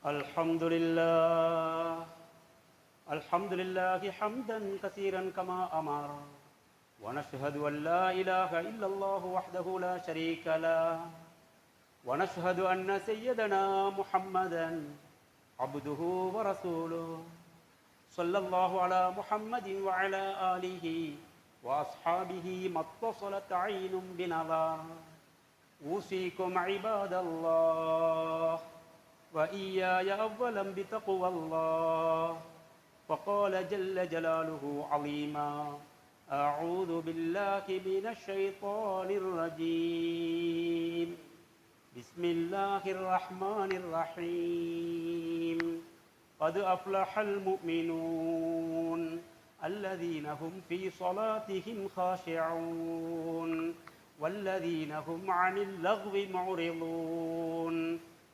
الحمد لله الحمد لله حمدا كثيرا كما أمر ونشهد أن لا إله إلا الله وحده لا شريك له ونشهد أن سيدنا محمدا عبده ورسوله صلى الله على محمد وعلى آله وأصحابه ما اتصلت عين بنظر أوصيكم عباد الله وإياي أولا بتقوى الله فقال جل جلاله عظيما أعوذ بالله من الشيطان الرجيم بسم الله الرحمن الرحيم قد أفلح المؤمنون الذين هم في صلاتهم خاشعون والذين هم عن اللغو معرضون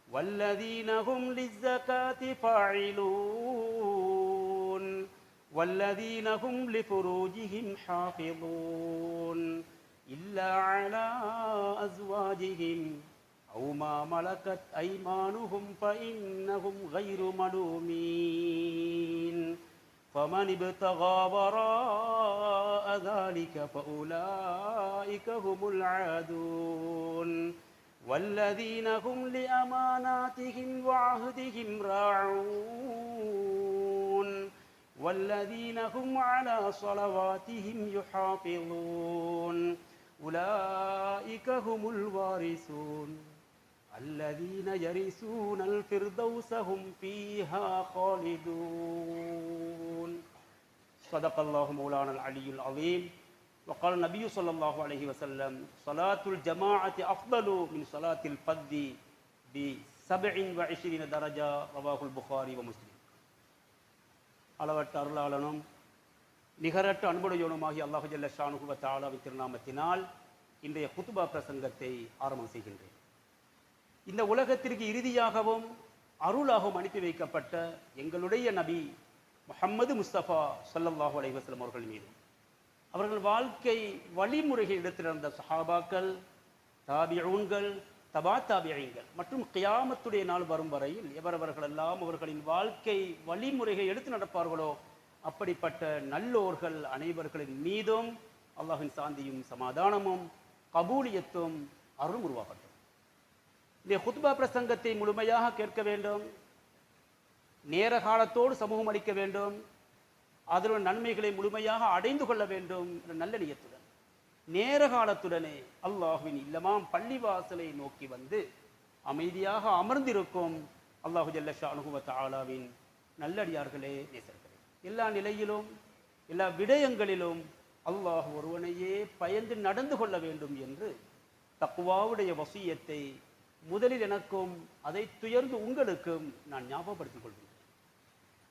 والذين هم للزكاة فاعلون والذين هم لفروجهم حافظون إلا على أزواجهم أو ما ملكت أيمانهم فإنهم غير ملومين فمن ابتغى وراء ذلك فأولئك هم العادون والذين هم لأماناتهم وعهدهم راعون والذين هم على صلواتهم يحافظون أولئك هم الوارثون الذين يرثون الفردوس هم فيها خالدون صدق الله مولانا العلي العظيم وقال النبي صلى الله عليه وسلم صلاة الجماعة أفضل من صلاة الفرد ب27 درجة رواه البخاري ومسلم. அளவற்ற அருளாளனும் நிகரற்ற அன்புடையோனுமாகிய அல்லாஹு ஜல்ல ஷானுஹு வ தஆலாவின் திருநாமத்தினால் இன்றைய குத்பா பிரசங்கத்தை ஆரம்பம் செய்கின்றேன். இந்த உலகத்திற்கு இறுதியாகவும் அருளாகவும் அனுப்பி வைக்கப்பட்ட எங்களுடைய நபி முஹம்மது முஸ்தபா ஸல்லல்லாஹு அலைஹி வஸல்லம் அவர்கள் மீது அவர்கள் வாழ்க்கை வழிமுறைகள் எடுத்திருந்த சஹாபாக்கள், தாபிஊன்கள், தபா தாபிஈன்கள் மற்றும் கியாமத்துடைய நாள் வரும் வரையில் எவரவர்களெல்லாம் அவர்களின் வாழ்க்கை வழிமுறைகள் எடுத்து நடப்பார்களோ அப்படிப்பட்ட நல்லோர்கள் அனைவர்களின் மீதும் அல்லாஹின் சாந்தியும் சமாதானமும் கபூலியத்தும் அருளும் உருவாகட்டும். இந்த குத்பா பிரசங்கத்தை முழுமையாக கேட்க வேண்டும், நேர காலத்தோடு சமூகம் அளிக்க வேண்டும், அதனுடைய நன்மைகளை முழுமையாக அடைந்து கொள்ள வேண்டும் என்ற நல்ல நியத்துடன் நேர காலத்துடனே அல்லாஹுவின் இல்லமாம் பள்ளிவாசலை நோக்கி வந்து அமைதியாக அமர்ந்திருக்கும் அல்லாஹு ஜல்ல ஷானுஹு வ தஆலாவின் நல்லடியார்களே, நேசர்களே, எல்லா நிலையிலும் எல்லா விடயங்களிலும் அல்லாஹ் ஒருவனையே பயந்து நடந்து கொள்ள வேண்டும் என்று தக்வாவுடைய வசியத்தை முதலில் எனக்கும் அதை துயர்ந்து உங்களுக்கும் நான் ஞாபகப்படுத்திக் கொள்கிறேன்.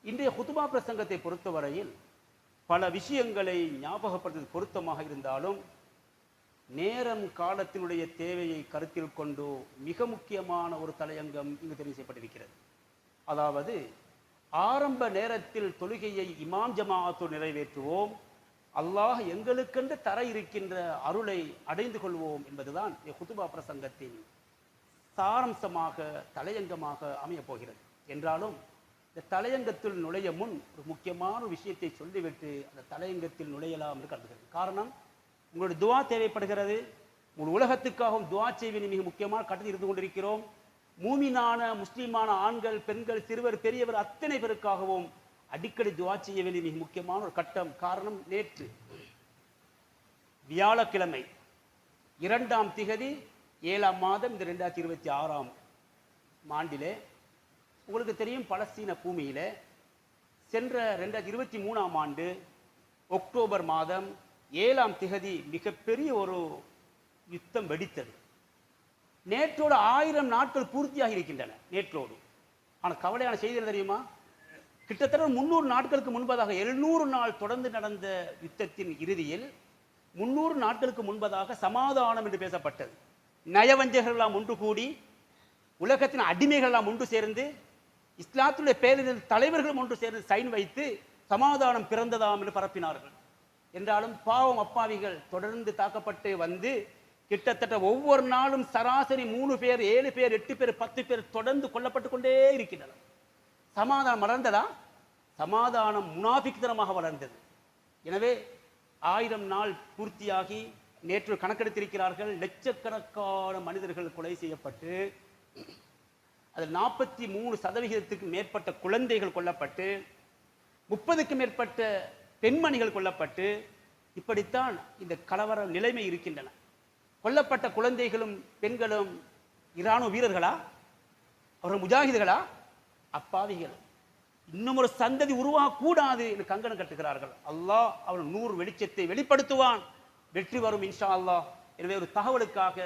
இன்றைய குத்பா பிரசங்கத்தை பொறுத்தவரையில் பல விஷயங்களை ஞாபகப்படுத்துவது பொருத்தமாக இருந்தாலும் நேரம் காலத்தினுடைய தேவையை கருத்தில் கொண்டு மிக முக்கியமான ஒரு தலையங்கம் இங்கு தெரிவு செய்யப்பட்டிருக்கிறது. அதாவது ஆரம்ப நேரத்தில் தொழுகையை இமாம் ஜமாஅத்தோடு நிறைவேற்றுவோம், அல்லாஹ் எங்களுக்கென்று தர இருக்கின்ற அருளை அடைந்து கொள்வோம் என்பதுதான் குத்பா பிரசங்கத்தின் சாரம்சமாக தலையங்கமாக அமையப் போகிறது. என்றாலும் இந்த தலையங்கத்தில் நுழைய முன் ஒரு முக்கியமான விஷயத்தை சொல்லிவிட்டு அந்த தலையங்கத்தில் நுழையலாம் என்று கருதுகிறது. காரணம், உங்களுடைய துவா தேவைப்படுகிறது. உங்கள் உலகத்துக்காகவும் துவா செய்வதில் மிக முக்கியமான கட்டத்தில் இருந்து கொண்டிருக்கிறோம். மூமினான முஸ்லீமான ஆண்கள், பெண்கள், சிறுவர், பெரியவர் அத்தனை பேருக்காகவும் அடிக்கடி துவா செய்ய வேண்டிய மிக முக்கியமான ஒரு கட்டம். காரணம், நேற்று வியாழக்கிழமை 2ஆம் திகதி 7ஆம் மாதம் இந்த 2026ஆம் ஆண்டிலே உங்களுக்கு தெரியும், பலஸ்தீன பூமியில சென்ற 2023ஆம் ஆண்டு அக்டோபர் மாதம் 7ஆம் திகதி மிகப்பெரிய ஒரு யுத்தம் வெடித்தது. நேற்றோடு 1000 நாட்கள் பூர்த்தியாக இருக்கின்றன நேற்றோடு. ஆனால் கவலையான செய்தி என்ன தெரியுமா? கிட்டத்தட்ட 300 நாட்களுக்கு முன்பதாக 700 நாள் தொடர்ந்து நடந்த யுத்தத்தின் இறுதியில் 300 நாட்களுக்கு முன்பதாக சமாதானம் என்று பேசப்பட்டது. நயவஞ்சகர்களெல்லாம் ஒன்று கூடி, உலகத்தின் அடிமைகளெல்லாம் ஒன்று சேர்ந்து, இஸ்லாத்துடைய பேரில் தலைவர்களும் ஒன்று சேர்ந்து சைன் வைத்து சமாதானம் பிறந்ததாம் என்று பரப்பினார்கள். என்றாலும் பாவம் அப்பாவிகள் தொடர்ந்து தாக்கப்பட்டு வந்து கிட்டத்தட்ட ஒவ்வொரு நாளும் சராசரி 3 பேர் 7 பேர் 8 பேர் 10 பேர் தொடர்ந்து கொல்லப்பட்டு கொண்டே இருக்கின்றனர். சமாதானம் வளர்ந்ததா? சமாதானம் முனாஃபிக்தனமாக வளர்ந்தது. எனவே 1000 நாள் பூர்த்தியாகி நேற்று கணக்கெடுத்திருக்கிறார்கள். லட்சக்கணக்கான மனிதர்கள் கொலை செய்யப்பட்டு அதில் 43% மேற்பட்ட குழந்தைகள் கொல்லப்பட்டு 30க்கும் மேற்பட்ட பெண்மணிகள் கொல்லப்பட்டு இப்படித்தான் இந்த கலவர நிலைமை இருக்கின்றன. கொல்லப்பட்ட குழந்தைகளும் பெண்களும் இராணுவ வீரர்களா? அவர்கள் முஜாஹிதுகளா? அப்பாவிகள். இன்னும் ஒரு சந்ததி உருவாகக்கூடாது என்று கங்கணம் கட்டுகிறார்கள். அல்லாஹ் அவன் 100 வெளிச்சத்தை வெளிப்படுத்துவான். வெற்றி வரும் இன்ஷா அல்லாஹ். எனவே ஒரு தகவலுக்காக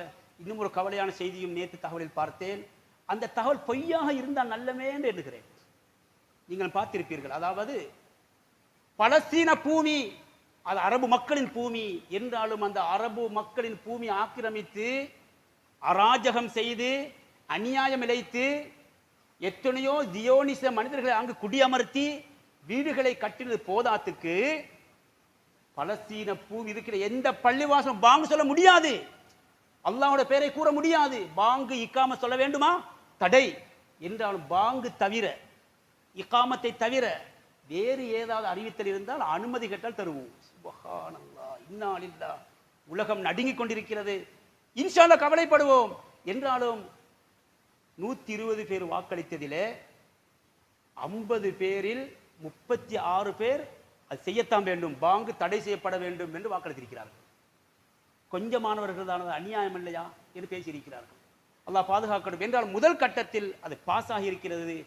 இன்னும் ஒரு கவலையான செய்தியும் நேற்று தகவலில் பார்த்தேன். அந்த தகவல் பொய்யாக இருந்தால் நல்லமே என்று எண்ணுகிறேன். நீங்கள் பார்த்திருப்பீர்கள். அதாவது பலஸ்தீன பூமி அது அரபு மக்களின் பூமி என்றாலும் அந்த அரபு மக்களின் பூமி ஆக்கிரமித்து அராஜகம் செய்து அநியாயம் இழைத்து எத்தனையோ ஜியோனிச மனிதர்களை அங்கு குடியமர்த்தி வீடுகளை கட்டினது போதாத்துக்கு பலஸ்தீன பூமி இருக்கிற எந்த பள்ளிவாசம் பாங்கு சொல்ல முடியாது, அல்லாஹ்வுடைய பெயரை கூற முடியாது. பாங்கு இக்காம சொல்ல வேண்டுமா? தடை. என்றாலும் பாங்கு தவிர இக்காமத்தை தவிர வேறு ஏதாவது அறிவித்தல் இருந்தால் அனுமதி கேட்டால் தருவோம். சுப்ஹானல்லாஹ், இன்னா லில்லாஹ். உலகம் நடுங்கிக் கொண்டிருக்கிறது. இன்ஷா அல்லாஹ் கவலைப்படுவோம். என்றாலும் 120 பேர் வாக்களித்ததிலே 50 பேரில் 36 பேர் அது செய்யத்தான் வேண்டும், பாங்கு தடை செய்யப்பட வேண்டும் என்று வாக்களித்திருக்கிறார்கள். கொஞ்சமானவர்கள் தான் அநியாயம் இல்லையா என்று பேசியிருக்கிறார்கள். அல்லாஹ் பாதுகாக்கட்டும். என்றாலும் முதல் கட்டத்தில் அது பாஸ் ஆகி இருக்கிறது.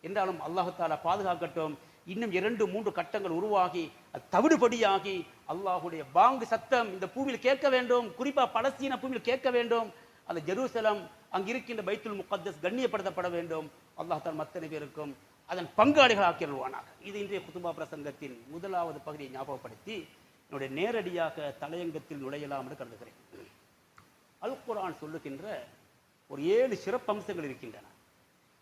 என்றாலும் அல்லாஹ் தஆலா பாதுகாக்கட்டும். இன்னும் 2-3 கட்டங்கள் உருவாகி தவிடுபடியாகி அல்லாஹுடைய பாங்கு சத்தம் இந்த பூமியில் கேட்க வேண்டும். குறிப்பாக பலஸ்தீன பூமியில் கேட்க வேண்டும். அந்த ஜெருசலம் அங்கு இருக்கின்ற பைத்துல் முகத்தஸ் கண்ணியப்படுத்தப்பட வேண்டும். அல்லாஹ் தஆலா அத்தனை பேருக்கும் அதன் பங்காளிகள் ஆக்கிடுவானாக. இது இன்றைய குதுபா பிரசங்கத்தின் முதலாவது பகுதியை ஞாபகப்படுத்தி என்னுடைய நேரடியாக தலையங்கத்தில் நுழையலாம் என்று கருதுகிறேன். அல் குர்ஆன் சொல்லுகின்ற ஒரு 7 சிறப்பம்சங்கள் இருக்கின்றன,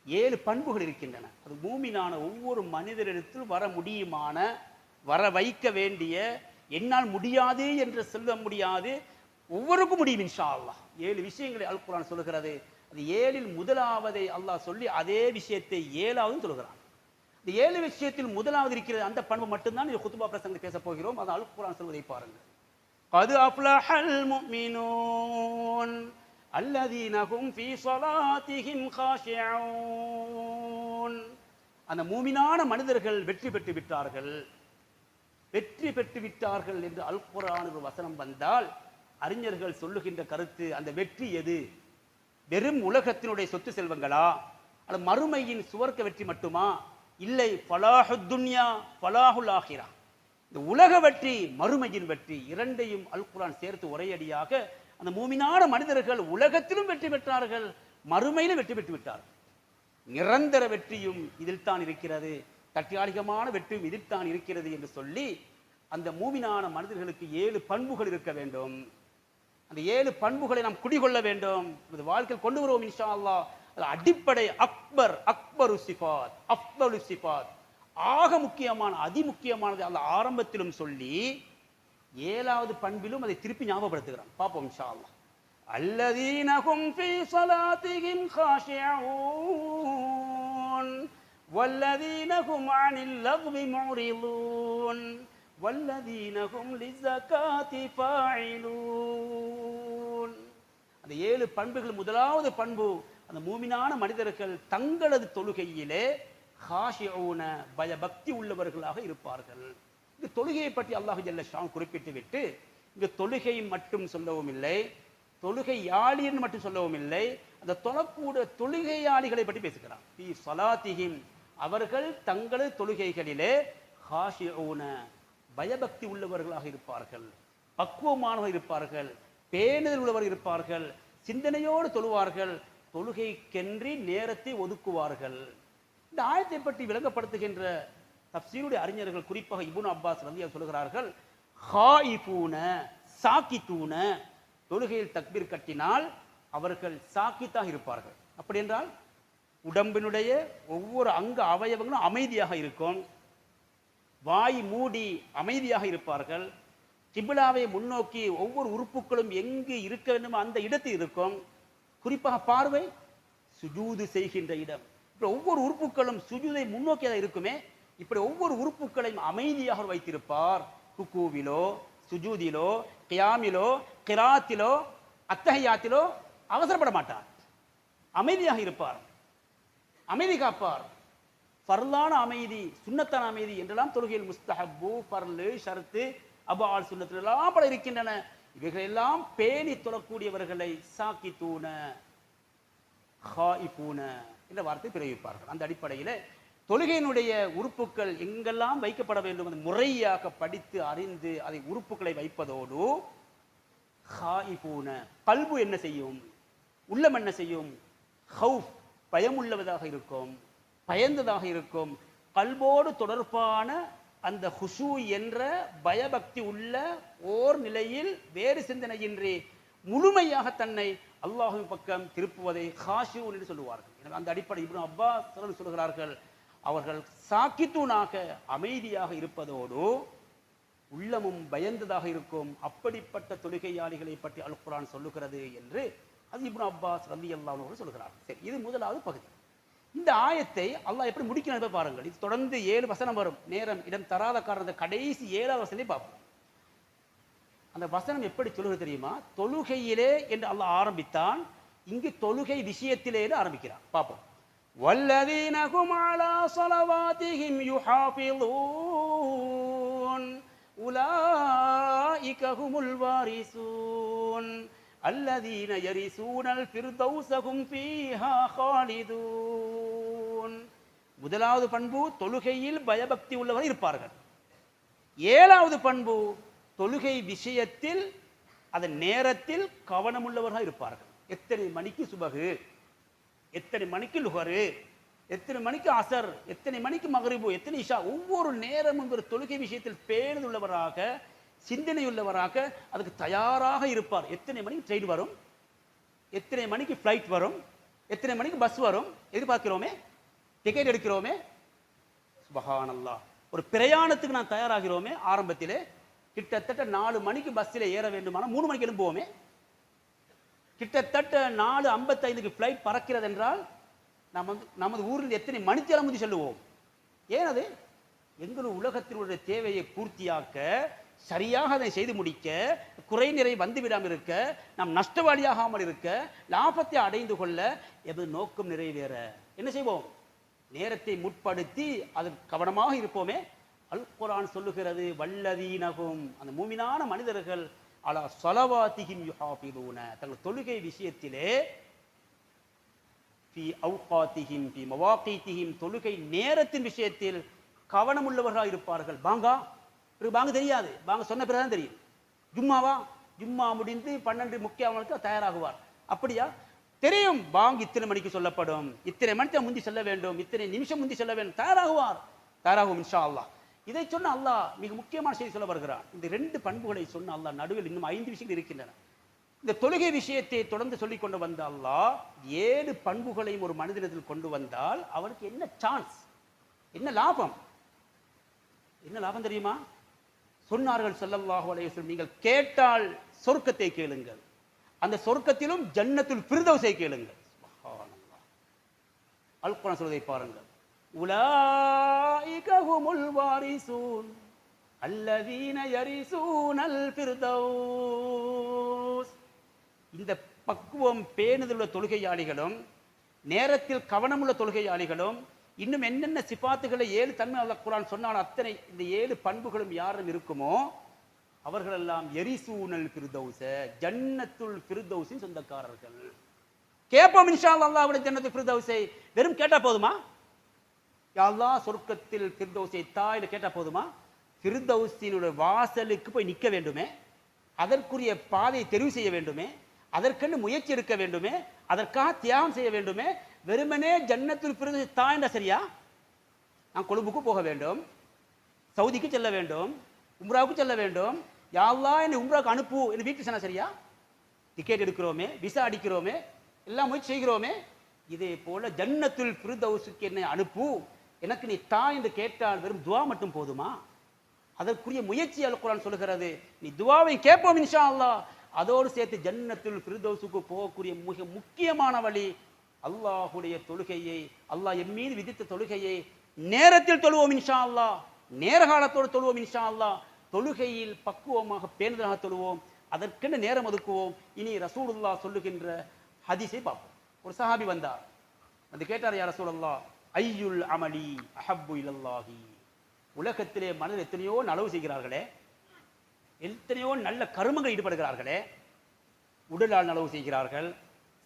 7 பண்புகள் இருக்கின்றன. அது மூமினான ஒவ்வொரு மனிதரிடத்தில் வர முடியுமான, வர வைக்க வேண்டிய, என்னால் முடியாது என்று சொல்ல முடியாது, ஒவ்வொருக்கும் முடியும் இன்ஷா அல்லாஹ். 7 விஷயங்களை அல் குர்ஆன் சொல்லுகிறது. அது 7இல் முதலாவதை அல்லாஹ் சொல்லி அதே விஷயத்தை 7வது சொல்லுகிறான். இந்த 7 விஷயத்தில் முதலாவது இருக்கிறது. அந்த பண்பு மட்டும்தான் இந்த குதுபா பிரசங்கத்தில் பேச போகிறோம். அது அல் குர்ஆன் சொல்வதை பாருங்கள். கது அஃப்லஹல் முஃமினூன் அல்லதீன ஹும் ஃபீ ஸலாத்திஹிம் காஷிஊன். அந்த மூமினான மனிதர்கள் வெற்றி பெற்று விட்டார்கள். வெற்றி பெற்று விட்டார்கள் என்று அல் குர்ஆன் ஒரு வசனம் வந்தால் அறிஞர்கள் சொல்லுகின்ற கருத்து, அந்த வெற்றி எது? வெறும் உலகத்தினுடைய சொத்து செல்வங்களா, அல்லது மறுமையின் சுவர்க்க வெற்றி மட்டுமா? இல்லை, ஃபலாஹுத் துன்யா ஃபலாஹுல் ஆஹிரா. இந்த உலக வெற்றி மறுமையின் வெற்றி இரண்டையும் அல் குர்ஆன் சேர்த்து ஒரேயடியாக அந்த மூமினான மனிதர்கள் உலகத்திலும் வெற்றி பெற்றார்கள், மறுமையிலும் வெற்றி பெற்று விட்டார்கள். நிரந்தர வெற்றியும் இதில் தான் இருக்கிறது, தற்காலிகமான வெற்றியும் இதில் தான் இருக்கிறது என்று சொல்லி அந்த மூமினான மனிதர்களுக்கு 7 பண்புகள் இருக்க வேண்டும். அந்த 7 பண்புகளை நாம் குடிகொள்ள வேண்டும், வாழ்க்கையில் கொண்டு வருவோம் இன்ஷா அல்லாஹ். அடிப்படை அக்பரு சிஃபாத், அஃதலு சிஃபாத், ஆக முக்கியமான அதிமுக்கியமானது அல்ல ஆரம்பத்திலும் சொல்லி 7வது பண்பிலும் அதை திருப்பி ஞாபகப்படுத்துகிறான். பார்ப்போம் இன்ஷா அல்லாஹ். அல்லதீன ஹும் ஃபீ ஸலாத்திஹிம் காஷிஊன் வல்லதீன ஹும் அனில் லக்வி முரிலூன் வல்லதீன ஹும் லிஸகாத்தி ஃபாயிலூன். அந்த 7 பண்புகள் முதலாவது பண்பு, அந்த மூமினான மனிதர்கள் தங்களது தொழுகையிலே காஷிஊன பயபக்தி உள்ளவர்களாக இருப்பார்கள். இந்த தொழுகையை பற்றி அல்லாஹ் ஜல்ல ஷான் குறிப்பிட்டு விட்டு இந்த தொழுகை மட்டும் சொல்லவும் இல்லை, தொழுகையாளின்னு மட்டும் சொல்லவும் இல்லை, அந்த தொழக்கூட தொழுகையாளிகளை பற்றி பேசுகிறான். ஃபீ ஸலாத்திஹிம், அவர்கள் தங்களது தொழுகைகளிலே காஷிஊன பயபக்தி உள்ளவர்களாக இருப்பார்கள், பக்குவமானவர்கள் இருப்பார்கள், பேணுதல் உள்ளவர்கள் இருப்பார்கள், சிந்தனையோடு தொழுவார்கள், தொழுகைக்கென்றி நேரத்தை ஒதுக்குவார்கள். இந்த ஆயத்தை பற்றி விளங்கப்படுத்துகின்ற தஃப்சீருடைய அறிஞர்கள் குறிப்பாக இப்னு அப்பாஸ் ரலியல்லாஹு சொல்கிறார்கள், ஹாயிஃபூன சாக்கித்தூன, தொழுகையில் தக்பீர் கட்டினால் அவர்கள் சாக்கித்தாக இருப்பார்கள். அப்படி என்றால் உடம்பினுடைய ஒவ்வொரு அங்க அவயவங்களும் அமைதியாக இருக்கும், வாய் மூடி அமைதியாக இருப்பார்கள், கிபிலாவை முன்னோக்கி ஒவ்வொரு உறுப்புகளும் எங்கு இருக்க வேண்டுமோ அந்த இடத்தில் இருக்கும். குறிப்பாக பார்வை சுஜூது செய்கின்ற இடம். இப்போ ஒவ்வொரு உறுப்புகளும் சுஜூதை முன்னோக்கியதாக இருக்குமே, இப்படி ஒவ்வொரு உறுப்புகளையும் அமைதியாக வைத்திருப்பார். ருக்கூவிலோ, சுஜூதிலோ, கியாமிலோ, கிராத்திலோ, அத்தஹியாத்திலோ அவசரப்பட மாட்டார். அமைதியாக இருப்பார், அமைதி காப்பார். ஃபர்லான அமைதி, சுன்னத்தான அமைதி என்றெல்லாம் தொழுகையில் முஸ்தஹப்பு, ஃபர்லு, ஷர்த்து, அபால் சுன்னத்து எல்லாம் பல இருக்கின்றன. இவைகளெல்லாம் பேணி தொழக்கூடியவர்களை சாக்கித்தூன, ஹாயிபூன என்ற வார்த்தை பிரயோகிப்பார்கள். அந்த அடிப்படையில் தொழுகையினுடைய உறுப்புகள் எங்கெல்லாம் வைக்கப்பட வேண்டும் என்று முறையாக படித்து அறிந்து அதை உறுப்புகளை வைப்பதோடு, ஹாயிபூன கல்பு என்ன செய்யும், உள்ளம் என்ன செய்யும், ஹவுஃப் பயமுள்ளவதாக இருக்கும், பயந்ததாக இருக்கும். கல்போடு தொடர்பான அந்த ஹுஷூ என்ற பயபக்தி உள்ள ஓர் நிலையில் வேறு சிந்தனையின்றி முழுமையாக தன்னை அல்லாஹ்வின் பக்கம் திருப்புவதை ஹாஷியூன் என்று சொல்லுவார்கள். எனவே அந்த அடிப்படை இப்னு அப்பாஸ் சொல்கிறார்கள், அவர்கள் சாக்கித்தூனாக அமைதியாக இருப்பதோடு உள்ளமும் பயந்ததாக இருக்கும். அப்படிப்பட்ட தொழுகையாளிகளை பற்றி அல் குர்ஆன் சொல்லுகிறது என்று அது இப்னு அப்பாஸ் ரலியல்லாஹு அன்ஹு சொல்கிறார்கள். சரி, இது முதலாவது பகுதி. இந்த ஆயத்தை அல்லாஹ் எப்படி முடிக்கிறார் பாருங்கள். இது தொடர்ந்து 7 வசனம் வரும். நேரம் இடம் தராத காரணத்தை கடைசி 7வது வசனத்தை பார்ப்போம். அந்த வசனம் எப்படி சொல்லுகிறது தெரியுமா? தொழுகையிலே என்று அல்லாஹ் ஆரம்பித்தான், இங்கு தொழுகை விஷயத்திலே ஆரம்பிக்கிறான். பார்ப்போம். வல்லதீன ஹும் அலா ஸலவாத்திஹிம் யுஹாஃபிளூன் உலாயிக ஹுமுல் வாரிசூன் அல்லதீன யரிசூனல் ஃபிர்தௌஸ ஹும் ஃபீஹா காலிதூன். முதலாவது பண்பு தொழுகையில் பயபக்தி உள்ளவர்கள் இருப்பார்கள். 7வது பண்பு தொழுகை விஷயத்தில் அதன் நேரத்தில் கவனமுள்ளவர்கள் இருப்பார்கள். எத்தனை மணிக்கு சுபகு, எத்தனை மணிக்கு லுஹரு, எத்தனை மணிக்கு அசர், எத்தனை மணிக்கு மக்ரிபு, எத்தனை இஷா, ஒவ்வொரு நேரமும் ஒரு தொழுகை விஷயத்தில் பேணுள்ளவராக சிந்தனையுள்ளவராக அதுக்கு தயாராக இருப்பார். எத்தனை மணிக்கு ட்ரெயின் வரும், எத்தனை மணிக்கு ஃப்ளைட் வரும், எத்தனை மணிக்கு பஸ் வரும், எதிர்பார்க்கிறோமே, டிக்கெட் எடுக்கிறோமே. சுபஹானல்லாஹ். ஒரு பிரயாணத்துக்கு நான் தயாராகிறோமே, ஆரம்பத்திலே கிட்டத்தட்ட 4 மணிக்கு பஸ்ஸில் ஏற வேண்டுமானால் 3 மணிக்கு எழும்புவோமே. கிட்டத்தட்ட 4:55க்கு ஃப்ளைட் பறக்கிறது என்றால் நமது ஊரில் எத்தனை மணித்தேரம் முந்தி செல்லுவோம். ஏன் அது எங்கள் உலகத்தினுடைய தேவையை பூர்த்தியாக்க, சரியாக அதை செய்து முடிக்க, குறை நிறை வந்துவிடாமல் இருக்க, நாம் நஷ்டவாளியாகாமல் இருக்க, லாபத்தை அடைந்து கொள்ள எது நோக்கம் நிறைவேற என்ன செய்வோம்? நேரத்தை முற்படுத்தி அதில் கவனமாக இருப்போமே. அல் குர்ஆன் சொல்லுகிறது, வல்லதீனஹும் அந்த மூமினான மனிதர்கள் அலா ஸலவாத்திஹிம் யுஹாஃபிலூன தங்கள் தொழுகை விஷயத்திலே ஃபி அவ்காத்திஹிம் ஃபி மவாகீத்திஹிம் தொழுகை நேரத்தின் விஷயத்தில் கவனமுள்ளவர்களாக இருப்பார்கள். பாங்கு தெரியாது, பாங்க சொன்ன பிறகுதான் தெரியும். ஜும்மாவா, ஜும்மா முடிந்து 12 முக்கியமானதுக்கு தயாராகுவார். அப்படியா? தெரியும், பாங்கு இத்தனை மணிக்கு சொல்லப்படும், இத்தனை மணிக்கு முந்தி செல்ல வேண்டும், இத்தனை நிமிஷம் முந்தி செல்ல வேண்டும். தயாராகும் இன்ஷா அல்லாஹ். இதை சொன்ன அல்லாஹ் மிக முக்கியமான செய்தி சொல்ல வருகிறான். இந்த 2 பண்புகளை சொன்ன அல்லாஹ் நடுவில் இன்னும் 5 விஷயங்கள் இருக்கின்றன. இந்த தொழுகை விஷயத்தை தொடர்ந்து சொல்லிக் கொண்டு வந்த அல்லாஹ் 7 பண்புகளையும் ஒரு மனிதனிடத்தில் கொண்டு வந்தால் அவருக்கு என்ன சான்ஸ், என்ன லாபம்? என்ன லாபம் தெரியுமா? சொன்னார்கள் ஸல்லல்லாஹு அலைஹி வஸல்லம், நீங்கள் கேட்டால் சொர்க்கத்தை கேளுங்கள், அந்த சொர்க்கத்திலும் ஜன்னத்துல் ஃபிர்தௌஸை கேளுங்கள். சுப்ஹானல்லாஹ். அல் குர்ஆன் சொல்வதை பாருங்கள். உலாயிக ஹுமுல் வாரிசூன் அல்லதீன யரிசூனல் ஃபிர்தௌஸ். இந்த பக்குவம் பேணுதலுள்ள தொழுகையாளிகளும் நேரத்தில் கவனமுள்ள தொழுகையாளிகளும் இன்னும் என்னென்ன சிபாத்துகளை 7 தன்மை அல்லாஹ் குர்ஆன் சொன்னான், அத்தனை இந்த 7 பண்புகளும் யாரும் இருக்குமோ அவர்களெல்லாம் யரிசூனல் ஃபிர்தௌஸ ஜன்னத்துல் ஃபிர்தௌஸின் சொந்தக்காரர்கள். கேட்போம் இன்ஷா அல்லாஹ் அல்லாஹ்வுடைய ஜன்னத்துல் ஃபிர்தௌஸை. வெறும் கேட்டா போதுமா? யா அல்லாஹ் சொர்க்கத்தில் ஃபிர்தௌஸை தாயில கேட்டா போதுமா? ஃபிர்தௌஸினுடைய வாசலுக்கு போய் நிற்க வேண்டுமே, அதற்குரிய பாதையை தெரிவு செய்ய வேண்டுமே, அதற்கென்று முயற்சி எடுக்க வேண்டுமே, அதற்காக தியாகம் செய்ய வேண்டுமே. வெறுமனே ஜன்னத்துல் ஃபிர்தௌஸ் தாய்னா சரியா? நான் கொழும்புக்கு போக வேண்டும், சவுதிக்கு செல்ல வேண்டும், உம்ராவுக்கு செல்ல வேண்டும், யா அல்லாஹ் என்னை உம்ராவுக்கு அனுப்பு என்று வீட்டுக்கு சொன்னா சரியா? டிக்கெட் எடுக்கிறோமே, விசா அடிக்கிறோமே, எல்லாம் முயற்சி செய்கிறோமே. இதே போல ஜன்னத்துல் ஃபிர்தௌஸுக்கு என்னை அனுப்பு, எனக்கு நீ தா என்று கேட்டால் வெறும் துவா மட்டும் போதுமா? அதற்குரிய முயற்சி அல் குர்ஆன் சொல்கிறது. நீ துஆவை கேட்போம் இன்ஷா அல்லாஹ். அதோடு சேர்த்து ஜன்னத்துல் ஃபிர்தௌஸுக்கு போகக்கூடிய மிக முக்கியமான வழி அல்லாஹ்வுடைய தொழுகையை, அல்லாஹ் என் மீது விதித்த தொழுகையை நேரத்தில் தொழுவோம் இன்ஷா அல்லாஹ். நேர காலத்தோடு தொழுவோம் இன்ஷா அல்லாஹ். தொழுகையில் பக்குவமாக பேணுதலாக தொழுவோம். அதற்கென்று நேரம் ஒதுக்குவோம். இனி ரசூலுல்லாஹ் சொல்லுகின்ற ஹதீஸை பார்ப்போம். ஒரு சஹாபி வந்தார், வந்து கேட்டார், யா ரசூலல்லாஹ் ஐயுல் அமலி அஹப்பு இலல்லாஹி. உலகத்திலே மனிதர் எத்தனையோ நலவு செய்கிறார்களே, எத்தனையோ நல்ல கருமங்கள் ஈடுபடுகிறார்களே, உடலால் நலவு செய்கிறார்கள்,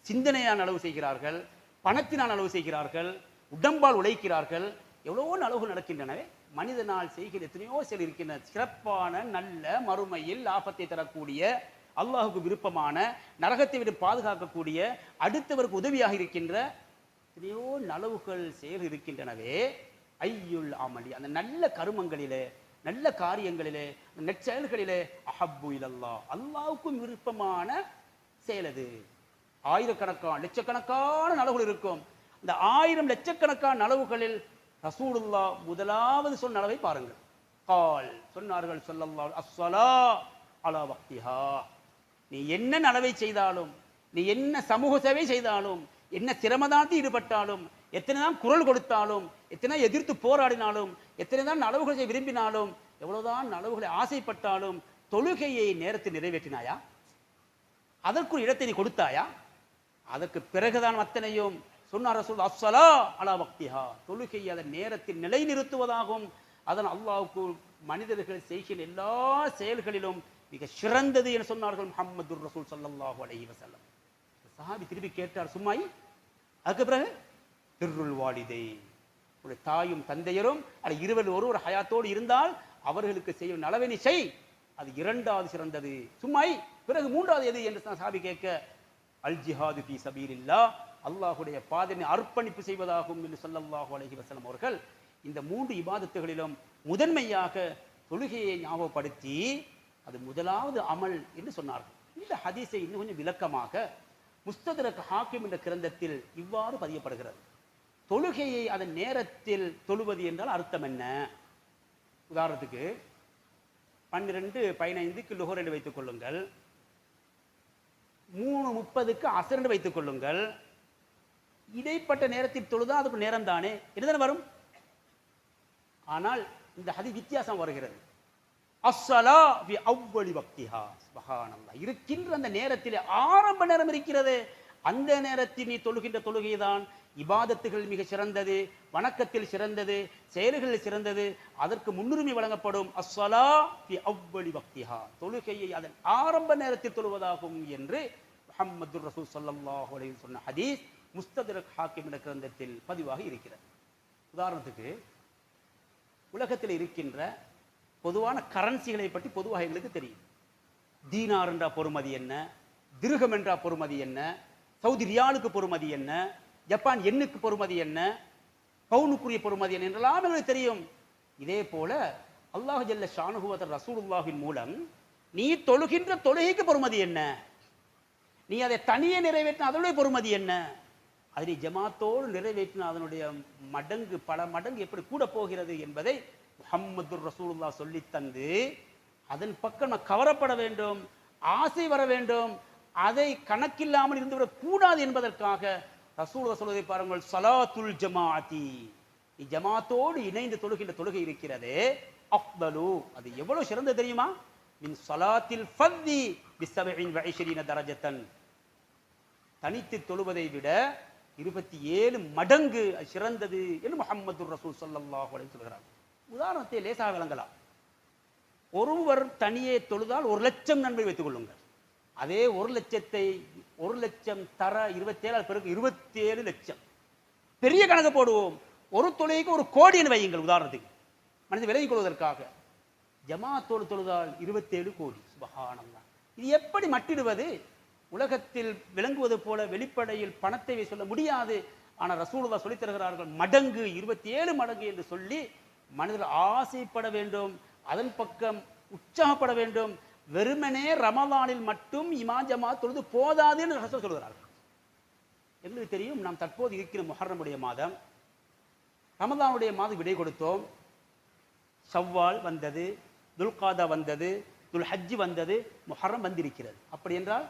சிந்தனையால் நலவு செய்கிறார்கள், பணத்தினால் நலவு செய்கிறார்கள், உடம்பால் உழைக்கிறார்கள், எவ்வளவோ நலவுகள் நடக்கின்றனவே. மனிதனால் செய்கிற எத்தனையோ செயல் இருக்கின்றன. சிறப்பான நல்ல மறுமையில் லாபத்தை தரக்கூடிய, அல்லாஹுக்கு விருப்பமான, நரகத்தை விட்டு பாதுகாக்கக்கூடிய, அடுத்தவருக்கு உதவியாக இருக்கின்ற எத்தனையோ நலவுகள் செயல் இருக்கின்றனவே. ஐயுல் அமலி, அந்த நல்ல கருமங்களிலே, நல்ல காரியங்களிலே, நற்செயல்களிலே அஹப்பு இலல்லாஹ், அல்லாஹ்வுக்கும் விருப்பமான செயல் அது. ஆயிரக்கணக்கான லட்சக்கணக்கான நலவுகள் இருக்கும். இந்த 1000 லட்சக்கணக்கான நலவுகளில் ரசூலுல்லாஹ் முதலாவது சொன்ன நலவை பாருங்கள். கால் சொன்னார்கள், ஸல்லல்லாஹு அஸ்ஸலா அலா வக்திஹா. நீ என்ன நலவை செய்தாலும், நீ என்ன சமூக சேவை செய்தாலும், என்ன சிரமதானத்தில் ஈடுபட்டாலும், எத்தனை தான் குரல் கொடுத்தாலும், எத்தனை எதிர்த்து போராடினாலும், எத்தனை தான் நலவுகளை செய்ய விரும்பினாலும், எவ்வளவுதான் நலவுகளை ஆசைப்பட்டாலும், தொழுகையை நேரத்தில் நிறைவேற்றினாயா? அதற்கு இடத்தை நீ கொடுத்தாயா? அதற்கு பிறகுதான் அத்தனையும். சொன்னார் ரசூல், அஸ்ஸலா அலா வக்திஹா, தொழுகை அதன் நேரத்தில் நிலைநிறுத்துவதாகும். அதன் அல்லாஹ்வுக்கு மனிதர்கள் செய்கிற எல்லா செயல்களிலும் மிக சிறந்தது என்று சொன்னார்கள் முஹம்மதுர் ரசூல் ஸல்லல்லாஹு அலைஹி வஸல்லம். சஹாபி திருப்பி கேட்டார், சும்மாய் அதுக்கு பிறகு பிர்ருல் வாலிதை, ஒரு தாயும் தந்தையரும் அது இருவரில் ஒருவர் ஹயாத்தோடு இருந்தால் அவர்களுக்கு செய்யும் நலவினை செய், அது இரண்டாவது சிறந்தது. சும்மாய் பிறகு மூன்றாவது எது என்று சஹாபி கேட்க, அல் ஜிஹாது ஃபீ சபீலில்லாஹ், அல்லாஹ்வுடைய பாதையை அர்ப்பணிப்பு செய்வதாகும் என்று ஸல்லல்லாஹு அலைஹி வஸல்லம் அவர்கள் இந்த 3 இபாதத்துகளிலும் முதன்மையாக தொழுகையை ஞாபகப்படுத்தி அது முதலாவது அமல் என்று சொன்னார்கள். இந்த ஹதீஸை இன்னும் கொஞ்சம் விளக்கமாக முஸ்தத்ரக் ஹாக்கிம் என்ற கிரந்தத்தில் இவ்வாறு பதியப்படுகிறது. தொழுகையை அதன் நேரத்தில் தொழுவது என்றால் அர்த்தம் என்ன? உதாரணத்துக்கு 12:15 லுஹர் என்று வைத்துக் கொள்ளுங்கள், 3:30 அஸ்ர் என்று வைத்துக் கொள்ளுங்கள். இடைப்பட்ட நேரத்தில் தொழுதா அதுக்கு நேரம் தானே என்னதானே வரும். ஆனால் இந்த ஹதீஸ் வித்தியாசம் வருகிறது. அஸ்ஸலா ஃபி அவ்வலி வக்திஹா, சுப்ஹானல்லாஹ், இருக்கின்ற அந்த நேரத்தில் ஆரம்ப நேரம் இருக்கிறது, அந்த நேரத்தில் நீ தொழுகின்ற தொழுகைதான் இபாதத்துகள் மிக சிறந்தது, வணக்கத்தில் சிறந்தது, செயல்களில் சிறந்தது, அதற்கு முன்னுரிமை வழங்கப்படும். அஸ்ஸலா ஃபி அவ்வலி வக்திஹா, தொழுகையை அதன் ஆரம்ப நேரத்தில் தொழுவதாகும் என்று முஹம்மதுர் ரசூல் ஸல்லல்லாஹு அலைஹி வஸல்லம் சொன்ன ஹதீஸ் முஸ்தத்ரக் ஹாக்கிம் என்ற கிரந்தத்தில் பதிவாக இருக்கிறது. உதாரணத்துக்கு உலகத்தில் இருக்கின்ற பொதுவான கரன்சிகளை பற்றி பொதுவாக எங்களுக்கு தெரியும். தீனார் என்ற பொறுமதி என்ன, திர்ஹம் என்ற பொறுமதி என்ன, சவுதி ரியாலுக்கு பொறுமதி என்ன, ஜப்பான் எண்ணுக்கு பொறுமதி என்ன, பவுனுக்குரிய பொறுமதி என்ன என்றெல்லாம் எங்களுக்கு தெரியும். இதே போல அல்லாஹ் ஜல்ல ஷானுஹு வ தஆலா ரசூலுல்லாஹின் மூலம் நீ தொழுகின்ற தொழுகைக்கு பொறுமதி என்ன, நீ அதை தனியே நிறைவேற்றின அதனுடைய பொறுமதி என்ன, அதை ஜமாத்தோடு நிறைவேற்றின அதனுடைய மடங்கு பல மடங்கு எப்படி கூட போகிறது என்பதை முஹம்மதுர் ரசூலுல்லாஹ் சொல்லி தந்து அதன் பக்கம் நான் கவரப்பட வேண்டும், ஆசை வர வேண்டும், அதை கணக்கில்லாமல் இருந்துவிடக் கூடாது என்பதற்காக ரசூலுல்லாஹ் சொல்வதை பாருங்கள். ஸலாத்துல் ஜமாஅத்தி, நீ ஜமாத்தோடு இணைந்து தொழுகின்ற தொழுகை இருக்கிறதே, அஃதலு, அது எவ்வளவு சிறந்தது தெரியுமா, மின் ஸலாத்தில் ஃபர்தி பி 27 தரஜத்தன், தனித்து தொழுவதை விட 27 மடங்கு சிறந்தது என்று முஹம்மதுர் ரசூல் ஸல்லல்லாஹு அலைஹி சொல்கிறார். உதாரணத்தை லேசாக விளங்கலாம். ஒருவர் தனியே தொழுதால் 1,00,000 நன்மை வைத்துக் கொள்ளுங்கள். அதே 1,00,000 தர 27 பிறகு 27 லட்சம். பெரிய கணக்கு போடுவோம். ஒரு தொழுகைக்கு 1 கோடி என்று வையுங்கள். உதாரணத்துக்கு மனிதன் விலகிக் கொள்வதற்காக ஜமாத்தோடு தொழுதால் 27 கோடி. சுப்ஹானல்லாஹ், இது எப்படி மட்டிடுவது? உலகத்தில் விளங்குவது போல வெளிப்படையில் பணத்தை சொல்ல முடியாது. ஆனால் ரசூலுல்லாஹ் சொல்லித் தருகிறார்கள், மடங்கு 27 மடங்கு என்று சொல்லி மனிதர்கள் ஆசைப்பட வேண்டும், அதன் பக்கம் உற்சாகப்பட வேண்டும். வெறுமனே ரமலானில் மட்டும் இமாம் ஜமாத் தொழுது போதாது என்று ரசூல் சொல்கிறார்கள். எங்களுக்கு தெரியும், நாம் தற்போது இருக்கிற முஹர்ரமுடைய மாதம், ரமலானுடைய மாதம் விடை கொடுத்தோம், ஷவ்வால் வந்தது, துல்காதா வந்தது, துல் ஹஜ்ஜி வந்தது, முஹர்ரம் வந்திருக்கிறது. அப்படி என்றால்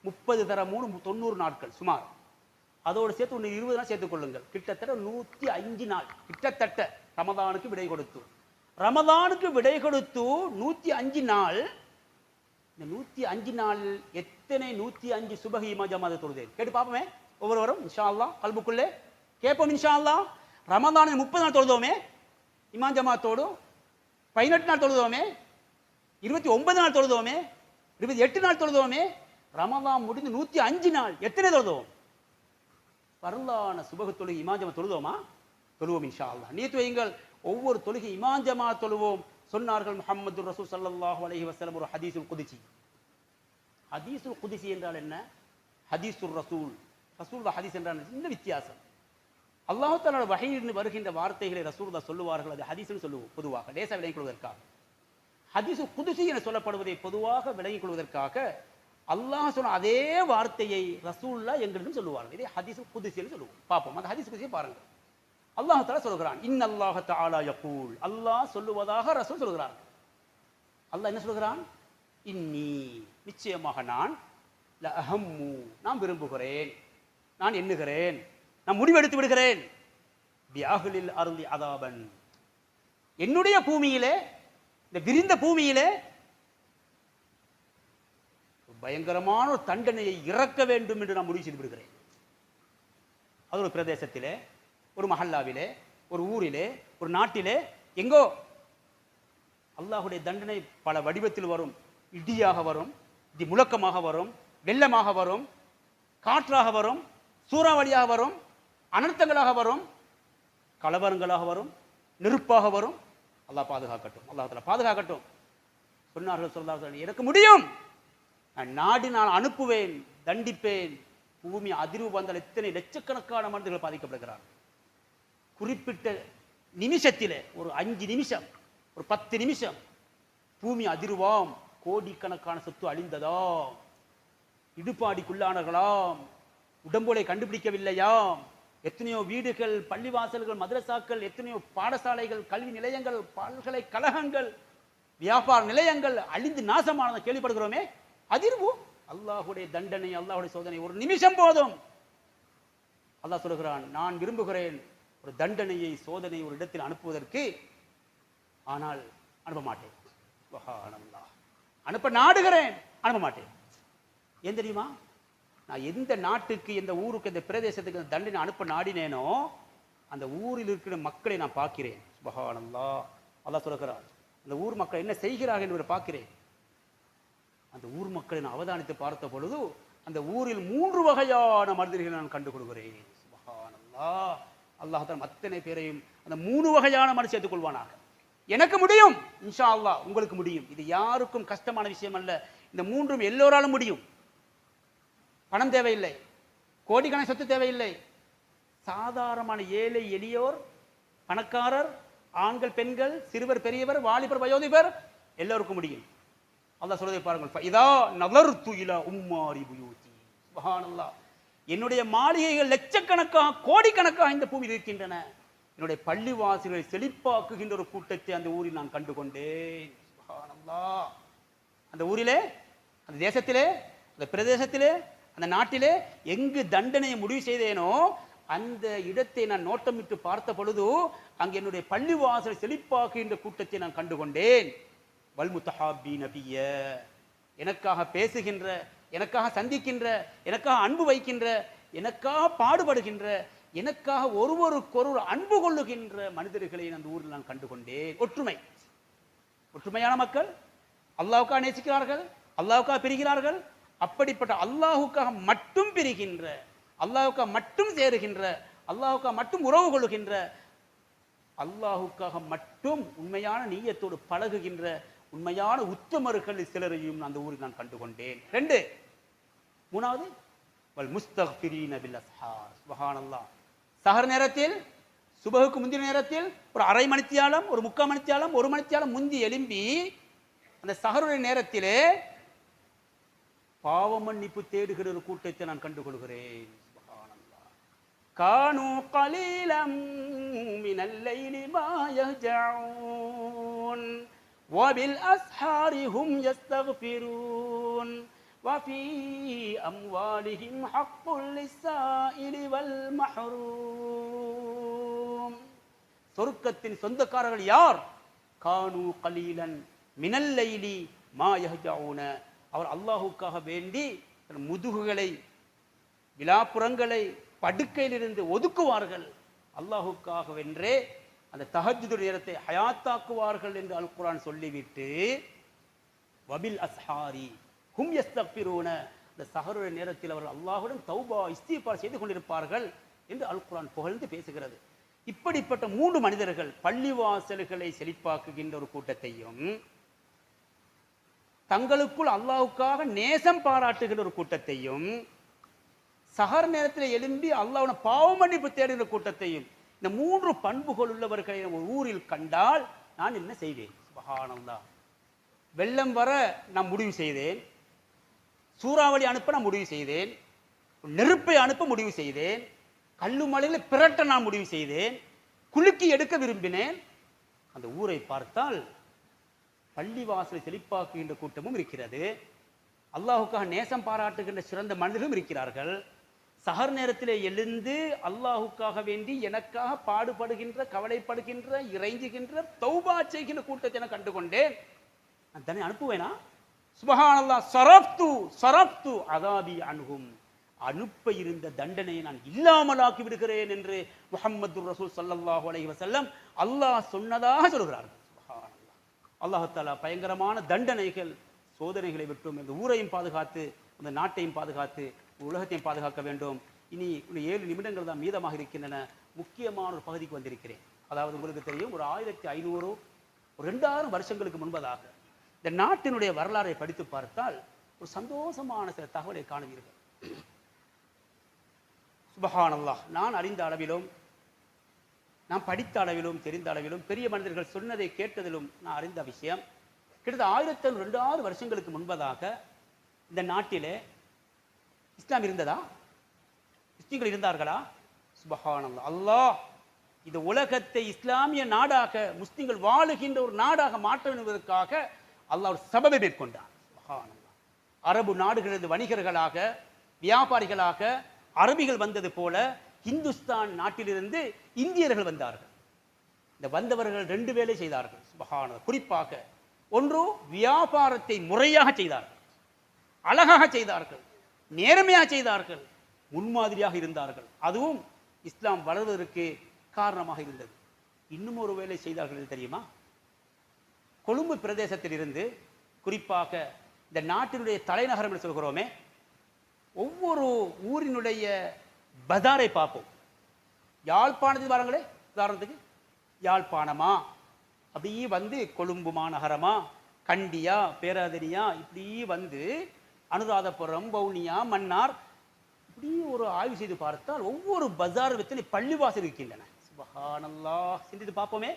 30 தர 3 90 நாட்கள் சுமார். அதோடு சேர்த்து ஒன்று 20 நாள் சேர்த்துக் கொள்ளுங்கள். கிட்டத்தட்ட 105 நாள் கிட்டத்தட்ட ரமதானுக்கு விடை கொடுத்து 105 நாள். இந்த 105 நாள் எத்தனை 105 சுபஹி இமா ஜமாத் தொழுதேன் கேட்டு பார்ப்போமே ஒவ்வொருவரும் இன்ஷா அல்லாஹ். கல்புக்குள்ளே கேட்போம் இன்ஷா அல்லாஹ். ரமதானை 30 நாள் தொழுதோமே இமாம் ஜமாத்தோடு, 18 நாள் தொழுதோமே, 29 நாள் தொழுதோமே, 28 நாள் தொழுதோமே. ரமதான் முடிந்து 105 நாள் எத்தனை தொழுதோம்? பரலான சுபஹ் தொழுகை இமாம் ஜமாத் தொழுதோமா? தொழுவோம் இன்ஷா அல்லாஹ். நியத் வையுங்கள், ஒவ்வொரு தொழுகை இமாம் ஜமாத் தொழுவோம். சொன்னார்கள் முஹம்மது ரசூல் ஸல்லல்லாஹு அலைஹி வஸல்லம் ஒரு ஹதீஸுல் குதுசி. ஹதீஸுல் குதுசி என்றால் என்ன? ஹதீஸுர் ரசூல், ரசூலுல்லாஹ் ஹதீஸ் என்றால் இந்த வித்தியாசம். அல்லாஹ் தஆலா வஹீயிலிருந்து வருகின்ற வார்த்தைகளை ரசூலுல்லாஹ் சொல்லுவார்கள், அது ஹதீஸ்னு சொல்லுவோம் பொதுவாக லேசாக விளங்கிக் கொள்வதற்காக. ஹதீஸுல் குதுசி என சொல்லப்படுவதை பொதுவாக விளங்கிக் கொள்வதற்காக அல்லாஹ் சொன்ன அதே வார்த்தையை ரசூலுல்லாஹ் எங்களிடம் சொல்லுவார்கள். இதே ஹதீஸுல் குதுசின்னு சொல்லுவோம். பார்ப்போம் அந்த ஹதீஸ் குதுசியை பாருங்கள். அல்லாஹ் தஆலா சொல்கிறான், இன்னல்லாஹ தஆலா யகூல், அல்லாஹ் சொல்லுவதாக ரசூல் சொல்கிறார். அல்லாஹ் என்ன சொல்கிறான்? இன்னி, நிச்சயமாக நான், லஅஹம்மு, நான் விரும்புகிறேன், நான் எண்ணுகிறேன், நான் முடிவெடுத்து விடுகிறேன், பிஅஹ்லில் அர்லி அதாபன், என்னுடைய பூமியிலே, இந்த விரிந்த பூமியிலே பயங்கரமான ஒரு தண்டனையை இறக்க வேண்டும் என்று நான் முடிவு செய்து விடுகிறேன். அது ஒரு பிரதேசத்திலே, ஒரு மஹல்லாவிலே, ஒரு ஊரிலே, ஒரு நாட்டிலே, எங்கோ அல்லாஹுடைய தண்டனை பல வடிவத்தில் வரும். இடியாக வரும், இடி முழக்கமாக வரும், வெள்ளமாக வரும், காற்றாக வரும், சூறாவளியாக வரும், அனர்த்தங்களாக வரும், கலவரங்களாக வரும், நெருப்பாக வரும். அல்லாஹ் பாதுகாக்கட்டும், அல்லாஹ் தஆலா பாதுகாக்கட்டும். சொன்னார்கள் ஸல்லல்லாஹு, எனக்கு முடியும், நான் நாடினால் அனுப்புவேன், தண்டிப்பேன். பூமி அதிர்வு வந்தால் எத்தனை லட்சக்கணக்கான மனிதர்கள் பாதிக்கப்படுகிறார்கள். குறிப்பிட்ட நிமிஷத்திலே, ஒரு 5 நிமிஷம், ஒரு 10 நிமிஷம் பூமி அதிர்வாம், கோடிக்கணக்கான சொத்து அழிந்ததாம், இடுபாடிக்குள்ளானர்களாம், உடம்புகளை கண்டுபிடிக்கவில்லையாம், எத்தனையோ வீடுகள், பள்ளிவாசல்கள், மதரசாக்கள், எத்தனையோ பாடசாலைகள், கல்வி நிலையங்கள், பல்கலைக்கழகங்கள், வியாபார நிலையங்கள் அழிந்து நாசமானதை கேள்விப்படுகிறோமே. அதிர்வு, அல்லாஹுடைய தண்டனை, அல்லாஹுடைய சோதனை ஒரு நிமிஷம் போதும். அல்லாஹ் சொல்கிறான், நான் விரும்புகிறேன் ஒரு தண்டனையை, சோதனை ஒரு இடத்தில் அனுப்புவதற்கு, ஆனால் அனுப்ப மாட்டேன். சுப்ஹானல்லாஹ், அனுப்ப நாடுகிறேன், அனுப்ப மாட்டேன். ஏன் தெரியுமா? நான் எந்த நாட்டுக்கு, எந்த ஊருக்கு, எந்த பிரதேசத்துக்கு அந்த தண்டனை அனுப்ப நாடினேனோ அந்த ஊரில் இருக்கிற மக்களை நான் பார்க்கிறேன். சுப்ஹானல்லாஹ், அல்லாஹ் சொல்கிறான், அந்த ஊர் மக்கள் என்ன செய்கிறார்கள் என்பதை பார்க்கிறேன். அந்த ஊர் மக்களை நான் அவதானித்து பார்த்த பொழுது அந்த ஊரில் 3 வகையான மனிதர்களை நான் கண்டு கொள்கிறேன். சுப்ஹானல்லாஹ், அல்லாஹ் தஆலா அத்தனை பேரையும் அந்த 3 வகையான மனிதர் சேர்த்துக் கொள்வானாக. எனக்கு முடியும், இன்ஷா அல்லாஹ் உங்களுக்கு முடியும். இது யாருக்கும் கஷ்டமான விஷயம் அல்ல. இந்த 3ம் எல்லோராலும் முடியும். பணம் தேவையில்லை, கோடிக்கணக்கான சொத்து தேவையில்லை. சாதாரணமான ஏழை எளியோர், பணக்காரர், ஆண்கள், பெண்கள், சிறுவர், பெரியவர், வாலிபர், வயோதிபர் எல்லோருக்கும் முடியும். அல்லாஹ் சொல்வதை பாருங்கள், இதா நலர்து இலா உம்மாரி புயூதி. சுப்ஹானல்லாஹ், என்னுடைய மாளிகைகள் லட்சக்கணக்காக, கோடிக்கணக்காக இந்த பூமியில் இருக்கின்றன. என்னுடைய பள்ளிவாசல்களை செழிப்பாக்குகின்ற ஒரு கூட்டத்தை அந்த ஊரில் நான் கண்டுகொண்டேன். சுப்ஹானல்லாஹ், அந்த ஊரிலே, அந்த தேசத்திலே, அந்த பிரதேசத்திலே, அந்த நாட்டிலே எங்கு தண்டனையை முடிவு செய்தேனோ அந்த இடத்தை நான் நோட்டமிட்டு பார்த்த பொழுது அங்கு என்னுடைய பள்ளிவாசலை செழிப்பாக்குகின்ற கூட்டத்தை நான் கண்டுகொண்டேன். வல்முத்தஹாபீன பிய, எனக்காக பேசுகின்ற, எனக்காக சந்திக்கின்ற, எனக்காக அன்பு வைக்கின்ற, எனக்காக பாடுபடுகின்ற, எனக்காக ஒருவருக்கொருவர் அன்பு கொள்ளுகின்ற மனிதர்களை அந்த ஊரில் நான் கண்டுகொண்டேன். ஒற்றுமை, ஒற்றுமையான மக்கள், அல்லாஹ்வுக்காக நேசிக்கிறார்கள், அல்லாஹ்வுக்காக பிரிகிறார்கள். அப்படிப்பட்ட அல்லாஹ்வுக்காக மட்டும் பிரிகின்ற, அல்லாஹ்வுக்காக மட்டும் சேருகின்ற, அல்லாஹ்வுக்காக மட்டும் உறவு கொள்ளுகின்ற, அல்லாஹ்வுக்காக மட்டும் உண்மையான நீயத்தோடு பழகுகின்ற உண்மையான உத்தமர்கள் சிலரையும் அந்த ஊரில் நான் கண்டுகொண்டேன். 2, 3வது வல் முஸ்தக்பிரீன பில் அஸ்ஹார். சுப்ஹானல்லாஹ், சஹர் நேரத்தில், சுபஹுக்கு முந்தின நேரத்தில் ஒரு அரை மணித்தியாலம், ஒரு 3/4 மணித்தியாலம், 1 மணித்தியாலம் முந்தி எழும்பி அந்த சஹருடைய நேரத்திலே பாவ மன்னிப்பு தேடுகிற ஒரு கூட்டத்தை நான் கண்டுகொள்கிறேன். சுப்ஹானல்லாஹ், كانوا قليلا من الليل ما يهجعون وبالأسحار هم يستغفرون وفي أموالهم حق للسائل والمحروم. சொர்க்கத்தின் சொந்தக்காரர்கள் யார்? கானு கலீலன் மினல் லைலி மா யஹ்ஜஊன. அவர் அல்லாஹ்வுக்காக வேண்டி தன் முதுகுகளை, விலாப்புறங்களை படுக்கையிலிருந்து ஒதுக்குவார்கள். அல்லாஹ்வுக்காக வென்றே அந்த தஹஜ்ஜுத் நேரத்தை ஹயாத்தாக்குவார்கள் என்று அல் குர்ஆன் சொல்லிவிட்டு வபில் அஸ்ஹாரி ஹும் யஸ்தக்பிரூன, அந்த சஹருடைய நேரத்தில் அவர்கள் அல்லாஹ்வுடன் தௌபா இஸ்திக்பார் செய்து கொண்டிருப்பார்கள் என்று அல் குர்ஆன் புகழ்ந்து பேசுகிறது. இப்படிப்பட்ட 3 மனிதர்கள் பள்ளிவாசல்களை செழிப்பாக்குகின்ற ஒரு கூட்டத்தையும், தங்களுக்குள் அல்லாஹ்வுக்காக நேசம் பாராட்டுகின்ற ஒரு கூட்டத்தையும், சஹர் நேரத்தில் எழும்பி அல்லாஹ்வுடைய பாவ மன்னிப்பு தேடுகின்ற கூட்டத்தையும், இந்த 3 பண்புகள் உள்ளவர்களை ஒரு ஊரில் கண்டால் நான் என்ன செய்வேன்? சுப்ஹானல்லாஹ். வெள்ளம் வர நான் முடிவு செய்தேன், சூறாவளி அனுப்ப நான் முடிவு செய்தேன், நெருப்பை அனுப்ப முடிவு செய்தேன், கல்லு மலையில் பிரட்ட நான் முடிவு செய்தேன், குலுக்கி எடுக்க விரும்பினேன். அந்த ஊரை பார்த்தால் பள்ளிவாசலை செழிப்பாக்குகின்ற கூட்டமும் இருக்கிறது, அல்லாஹுக்காக நேசம் பாராட்டுகின்ற சிறந்த மனிதர்களும் இருக்கிறார்கள். சஹர் நேரத்திலே எழுந்து அல்லாஹுக்காக வேண்டி எனக்காக பாடுபடுகின்ற, கவலைப்படுகின்ற, இறைஞ்சுகின்ற, தௌபா செய்கின்ற கூட்டத்தை நான் கண்டுகொண்டேன். நான் தானே அனுப்புவேனா? சுப்ஹானல்லாஹ். சரப்து அதாபி அன்ஹும், அனுப்ப இருந்த தண்டனையை நான் இல்லாமலாக்கி விடுகிறேன் என்று முஹம்மது ரசூல் ஸல்லல்லாஹு அலைஹி வஸல்லம் அல்லாஹ் சொன்னதாக சொல்கிறார்கள். சுப்ஹானல்லாஹ். அல்லாஹ் தஆலா பயங்கரமான தண்டனைகள், சோதனைகளை விட்டும் இந்த ஊரையும் பாதுகாத்து, அந்த நாட்டையும் பாதுகாத்து, உலகத்தையும் பாதுகாக்க வேண்டும். இனி 7 நிமிடங்கள் தான் மீதமாக இருக்கின்றன. முக்கியமான ஒரு பகுதிக்கு வந்திருக்கிறேன். அதாவது உங்களுக்கு தெரியும், ஒரு 1500 ஒரு 2000 வருஷங்களுக்கு முன்பதாக இந்த நாட்டினுடைய வரலாறை படித்து பார்த்தால் ஒரு சந்தோஷமான சில தகவலை காணுவீர்கள். சுப்ஹானல்லாஹ். நான் அறிந்த அளவிலும், நான் படித்த அளவிலும், தெரிந்த அளவிலும், பெரிய மனிதர்கள் சொன்னதை கேட்டதிலும் நான் அறிந்த விஷயம், கிட்டத்தட்ட 1500 வருஷங்களுக்கு முன்பதாக இந்த நாட்டிலே இஸ்லாம் இருந்ததா? முஸ்லிம்கள் இருந்தார்களா? சுப்ஹானல்லாஹ். அல்லாஹ் இந்த உலகத்தை இஸ்லாமிய நாடாக, முஸ்லிம்கள் வாழுகின்ற ஒரு நாடாக மாற்ற வேண்டுவதற்காக அல்லாஹ் ஒரு சபபை மேற்கொண்டார். சுப்ஹானல்லாஹ். அரபு நாடுகளிலிருந்து வணிகர்களாக, வியாபாரிகளாக அரபிகள் வந்தது போல இந்துஸ்தான் நாட்டிலிருந்து இந்தியர்கள் வந்தார்கள். இந்த வந்தவர்கள் 2 வேலை செய்தார்கள். சுப்ஹானல்லாஹ். குறிப்பாக ஒன்று, வியாபாரத்தை முறையாக செய்தார்கள், அழகாக செய்தார்கள், நேர்மையாக செய்தார்கள், முன்மாதிரியாக இருந்தார்கள். அதுவும் இஸ்லாம் வளர்வதற்கு காரணமாக இருந்தது. இன்னும் ஒரு வேலை செய்தார்கள் தெரியுமா? கொழும்பு பிரதேசத்தில் இருந்து, குறிப்பாக இந்த நாட்டினுடைய தலைநகரம் என்று சொல்கிறோமே, ஒவ்வொரு ஊரினுடைய பஜாரை பார்ப்போம். யாழ்ப்பாணத்துக்கு வாருங்களே, உதாரணத்துக்கு யாழ்ப்பாணமா, அப்படியே வந்து கொழும்பு மாநகரமா, கண்டியா, பேராதனியா, இப்படி வந்து அனுராதபுரம், வவுனியா, மன்னார், இப்படி ஒரு ஆய்வு செய்து பார்த்தால் ஒவ்வொரு பஜார் எத்தனை பள்ளிவாசல் இருக்கின்றன. சுப்ஹானல்லாஹ். சிந்தித்து பார்ப்போமே,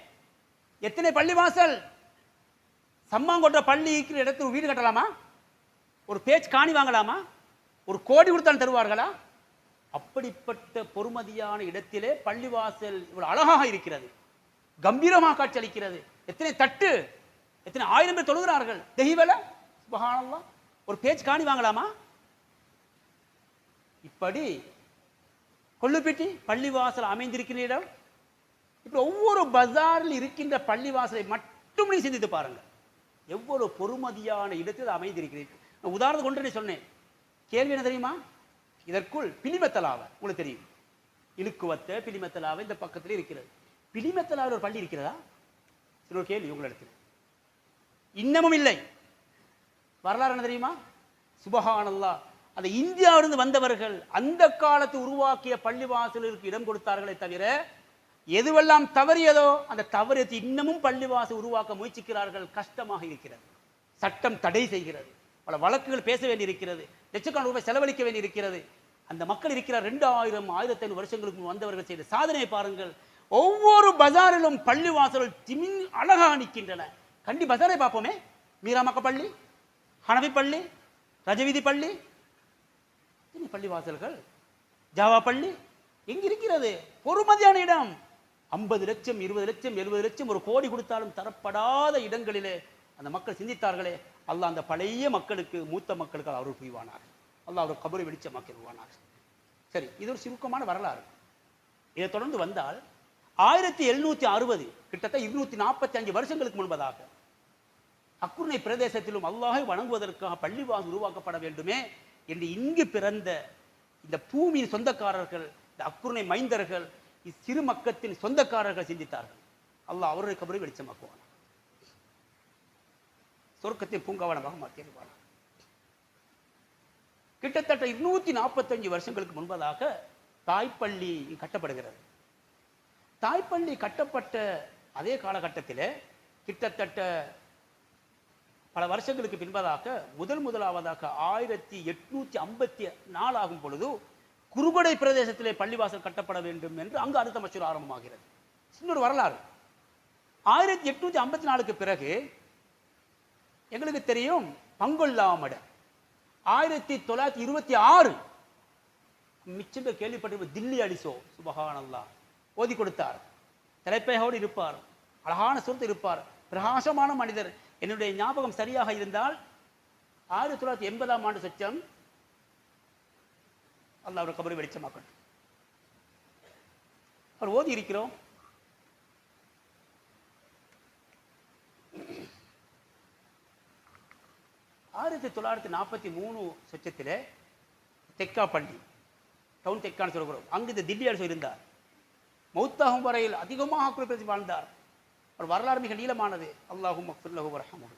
எத்தனை பள்ளிவாசல்! சம்மாங்கொட்ட பள்ளி இருக்கிற இடத்துல வீடு கட்டலாமா? ஒரு பேச்சு காணி வாங்கலாமா? ஒரு கோடி கொடுத்தால் தருவார்களா? அப்படிப்பட்ட பொறுமதியான இடத்திலே பள்ளிவாசல் இவ்வளவு அழகாக இருக்கிறது, கம்பீரமாக காட்சி அளிக்கிறது. எத்தனை தட்டு, எத்தனை 1000 பேர் தொழுகிறார்கள். தெஹிவல சுப்ஹானல்லாஹ். ஒரு பேச்சு காணி வாங்கலாமா? இப்படி கொள்ளுப்பட்டி பள்ளிவாசல் அமைந்திருக்கிற இடம், இப்படி ஒவ்வொரு பஜாரில் இருக்கின்ற பள்ளிவாசலை மட்டும் நீ சிந்தித்து பாருங்கள், எவ்வளவு பொறுமதியான இடத்தில் அமைந்திருக்கிறீர்கள். உதாரணத்துக்கு ஒன்று சொன்னேன். கேள்வி என்ன தெரியுமா? இதற்குள் பிலிமத்தலாவ உங்களுக்கு தெரியும், இழுக்குவத்த பிலிமத்தலாவ இந்த பக்கத்தில் இருக்கிறது. பிலிமத்தலாவில் ஒரு பள்ளி இருக்கிறதா? சில ஒரு கேள்வி உங்களிடத்தில். இன்னமும் இல்லை. வரலாறு என்ன தெரியுமா? சுப்ஹானல்லாஹ். அந்த இந்தியாவிலிருந்து வந்தவர்கள் அந்த காலத்து உருவாக்கிய பள்ளிவாசலுக்கு இடம் கொடுத்தார்களே தவிர, எதுவெல்லாம் தவறியதோ அந்த தவறியத்தை இன்னமும் பள்ளிவாசல் உருவாக்க முயற்சிக்கிறார்கள். கஷ்டமாக இருக்கிறது, சட்டம் தடை செய்கிறது, பல வழக்குகள் பேச வேண்டியிருக்கிறது, லட்சக்கணக்கான ரூபாய் செலவழிக்க வேண்டியிருக்கிறது. அந்த மக்கள் இருக்கிற 2000 1500 வருஷங்களுக்கு வந்தவர்கள் செய்த சாதனையை பாருங்கள். ஒவ்வொரு பஜாரிலும் பள்ளிவாசல்கள் திமின் அழகாக நிற்கின்றன. கண்டி பஜாரை பார்ப்போமே, மீராமக்க பள்ளி, ஹனபி பள்ளி, ரஜவீதி பள்ளி, பள்ளிவாசல்கள், ஜாவா பள்ளி, எங்க இருக்கிறது? பொறுமதியான இடம். 50 லட்சம் 20 லட்சம் 70 லட்சம் 1 கோடி கொடுத்தாலும் தரப்படாத இடங்களிலே அந்த மக்கள் சிந்தித்தார்களே, அல்லாஹ் அந்த பழைய மக்களுக்கு, மூத்த மக்களுக்கு அவர் புரிவானார். அல்லாஹ் அவர் கபரை வெளிச்சமாக்கிடுவானார். சரி, இது ஒரு சுருக்கமான வரலாறு. இதை தொடர்ந்து வந்தால் 1760, கிட்டத்தட்ட 245 வருஷங்களுக்கு முன்பதாக அக்குர்ணை பிரதேசத்திலும் அல்லாஹை வணங்குவதற்காக பள்ளிவாசல் உருவாக்கப்பட வேண்டுமே என்று இங்கு பிறந்த இந்த பூமியின் சொந்தக்காரர்கள், இந்த அக்குர்ணை மைந்தர்கள், இச்சிறு மக்கத்தின் சொந்தக்காரர்கள் சிந்தித்தார்கள். அல்லாஹ் அவருடைய கபரை வெளிச்சமாக்குவான், சொர்க்கத்தின் பூங்காவனமாக மாற்றிடுவான். கிட்டத்தட்ட 245 வருஷங்களுக்கு முன்பதாக தாய்ப்பள்ளி கட்டப்படுகிறது. தாய்ப்பள்ளி கட்டப்பட்ட அதே காலகட்டத்தில் கிட்டத்தட்ட பல வருஷங்களுக்கு பின்பதாக முதலாவதாக 1854 ஆகும் பொழுது குறுபடை பிரதேசத்திலே பள்ளிவாசல் கட்டப்பட வேண்டும் என்று அங்கு அடுத்த மசூரா ஆரம்பமாகிறது. இன்னொரு வரலாறு, 1854க்கு பிறகு எங்களுக்கு தெரியும் பங்கொல்லாமட 1926 மிச்சம் பேர் கேள்விப்பட்ட தில்லி அலிசோ சுபஹானல்லாஹ் ஓதி கொடுத்தார். தலைப்பையோடு இருப்பார், அழகான சுரத்து இருப்பார், பிரகாசமான மனிதர். என்னுடைய ஞாபகம் சரியாக இருந்தால் 1980ஆம் ஆண்டு சொச்சம். அல்லாஹ் அவர் கபரை வெளிச்சமாக்கட்டும். அவர் ஓதி இருக்கிறோம். ஆயிரத்தி 1943 சொச்சத்திலே தெக்காப்பள்ளி டவுன் தெக்கான்னு சொல்கிறோம். அங்கு இந்த தில்லி அரசு இருந்தார். மௌத்தாகும் வரையில் அதிகமாக குறிப்பிட்டு வாழ்ந்தார். ஒரு வரலாறு மிக நீளமானது. அல்லாஹும் மக்ஃபிர் வரஹமுஹு.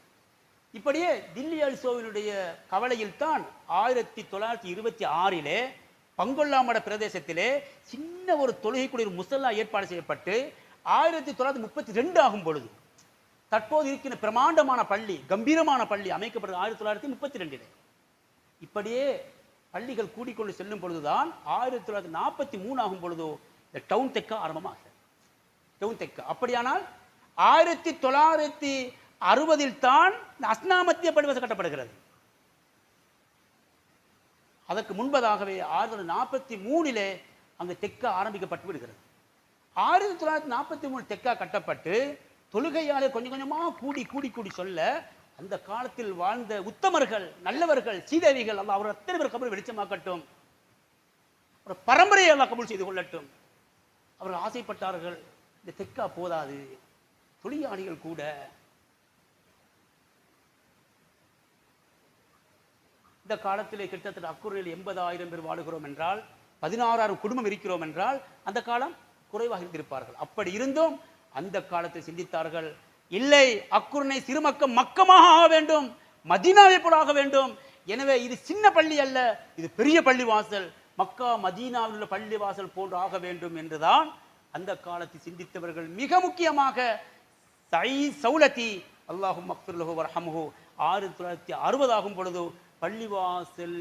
இப்படியே தில்லி அல்சோவினுடைய கவலையில் தான் 1926 பங்கொல்லாமட பிரதேசத்திலே சின்ன ஒரு தொழுகைக்குரிய முசல்லா ஏற்பாடு செய்யப்பட்டு 1932 ஆகும் பொழுது தற்போது இருக்கின்ற பிரமாண்டமான பள்ளி, கம்பீரமான பள்ளி அமைக்கப்படுது 1932. இப்படியே பள்ளிகள் கூடிக்கொண்டு செல்லும் பொழுதுதான் 1943 ஆகும் பொழுதோ இந்த டவுன் தெக்கா ஆரம்பமாகிறது. டவுன் தெக்கா. அப்படியானால் 1960 தான் இந்த அஸ்னா மத்திய பள்ளிவாசல் கட்டப்படுகிறது. அதற்கு முன்பதாகவே 1943 அங்கு தெக்கா ஆரம்பிக்கப்பட்டு விடுகிறது. 1943 தெக்கா கட்டப்பட்டு தொழுகையாலே கொஞ்சம் கொஞ்சமாக கூடி கூடி கூடி சொல்ல அந்த காலத்தில் வாழ்ந்த உத்தமர்கள், நல்லவர்கள், சீதேவிகள் அல்லாஹ் அவர் அத்தனை பேர் கபரை வெளிச்சமாக்கட்டும், ஒரு பரம்பரையை அல்லாஹ் கபூல் செய்து கொள்ளட்டும். அவர்கள் ஆசைப்பட்டார்கள், இந்த தெக்கா போதாது, தொழிலாளிகள் கூட இந்த காலத்திலே கிட்டத்தட்ட அக்குறையில் 80,000 பேர் வாழுகிறோம் என்றால் 16,000 குடும்பம் இருக்கிறோம் என்றால் அந்த காலம் குறைவாக இருந்திருப்பார்கள். அப்படி இருந்தும் அந்த காலத்தில் சிந்தித்தார்கள், இல்லை அக்குர்ணை சிறுமக்கம் மக்கமாக ஆக வேண்டும், மதீனாவை போல ஆக வேண்டும். எனவே இது சின்ன பள்ளி அல்ல, இது பெரிய பள்ளி வாசல், மக்கா மதீனாவில் உள்ள பள்ளி வாசல் போன்று ஆக வேண்டும் என்றுதான் அந்த காலத்தில் சிந்தித்தவர்கள். மிக முக்கியமாக சௌலத்தி அல்லாஹும் மக்ஃபிர் லஹு வர்ஹம்ஹு 1960 ஆகும் பொழுது பள்ளிவாசல்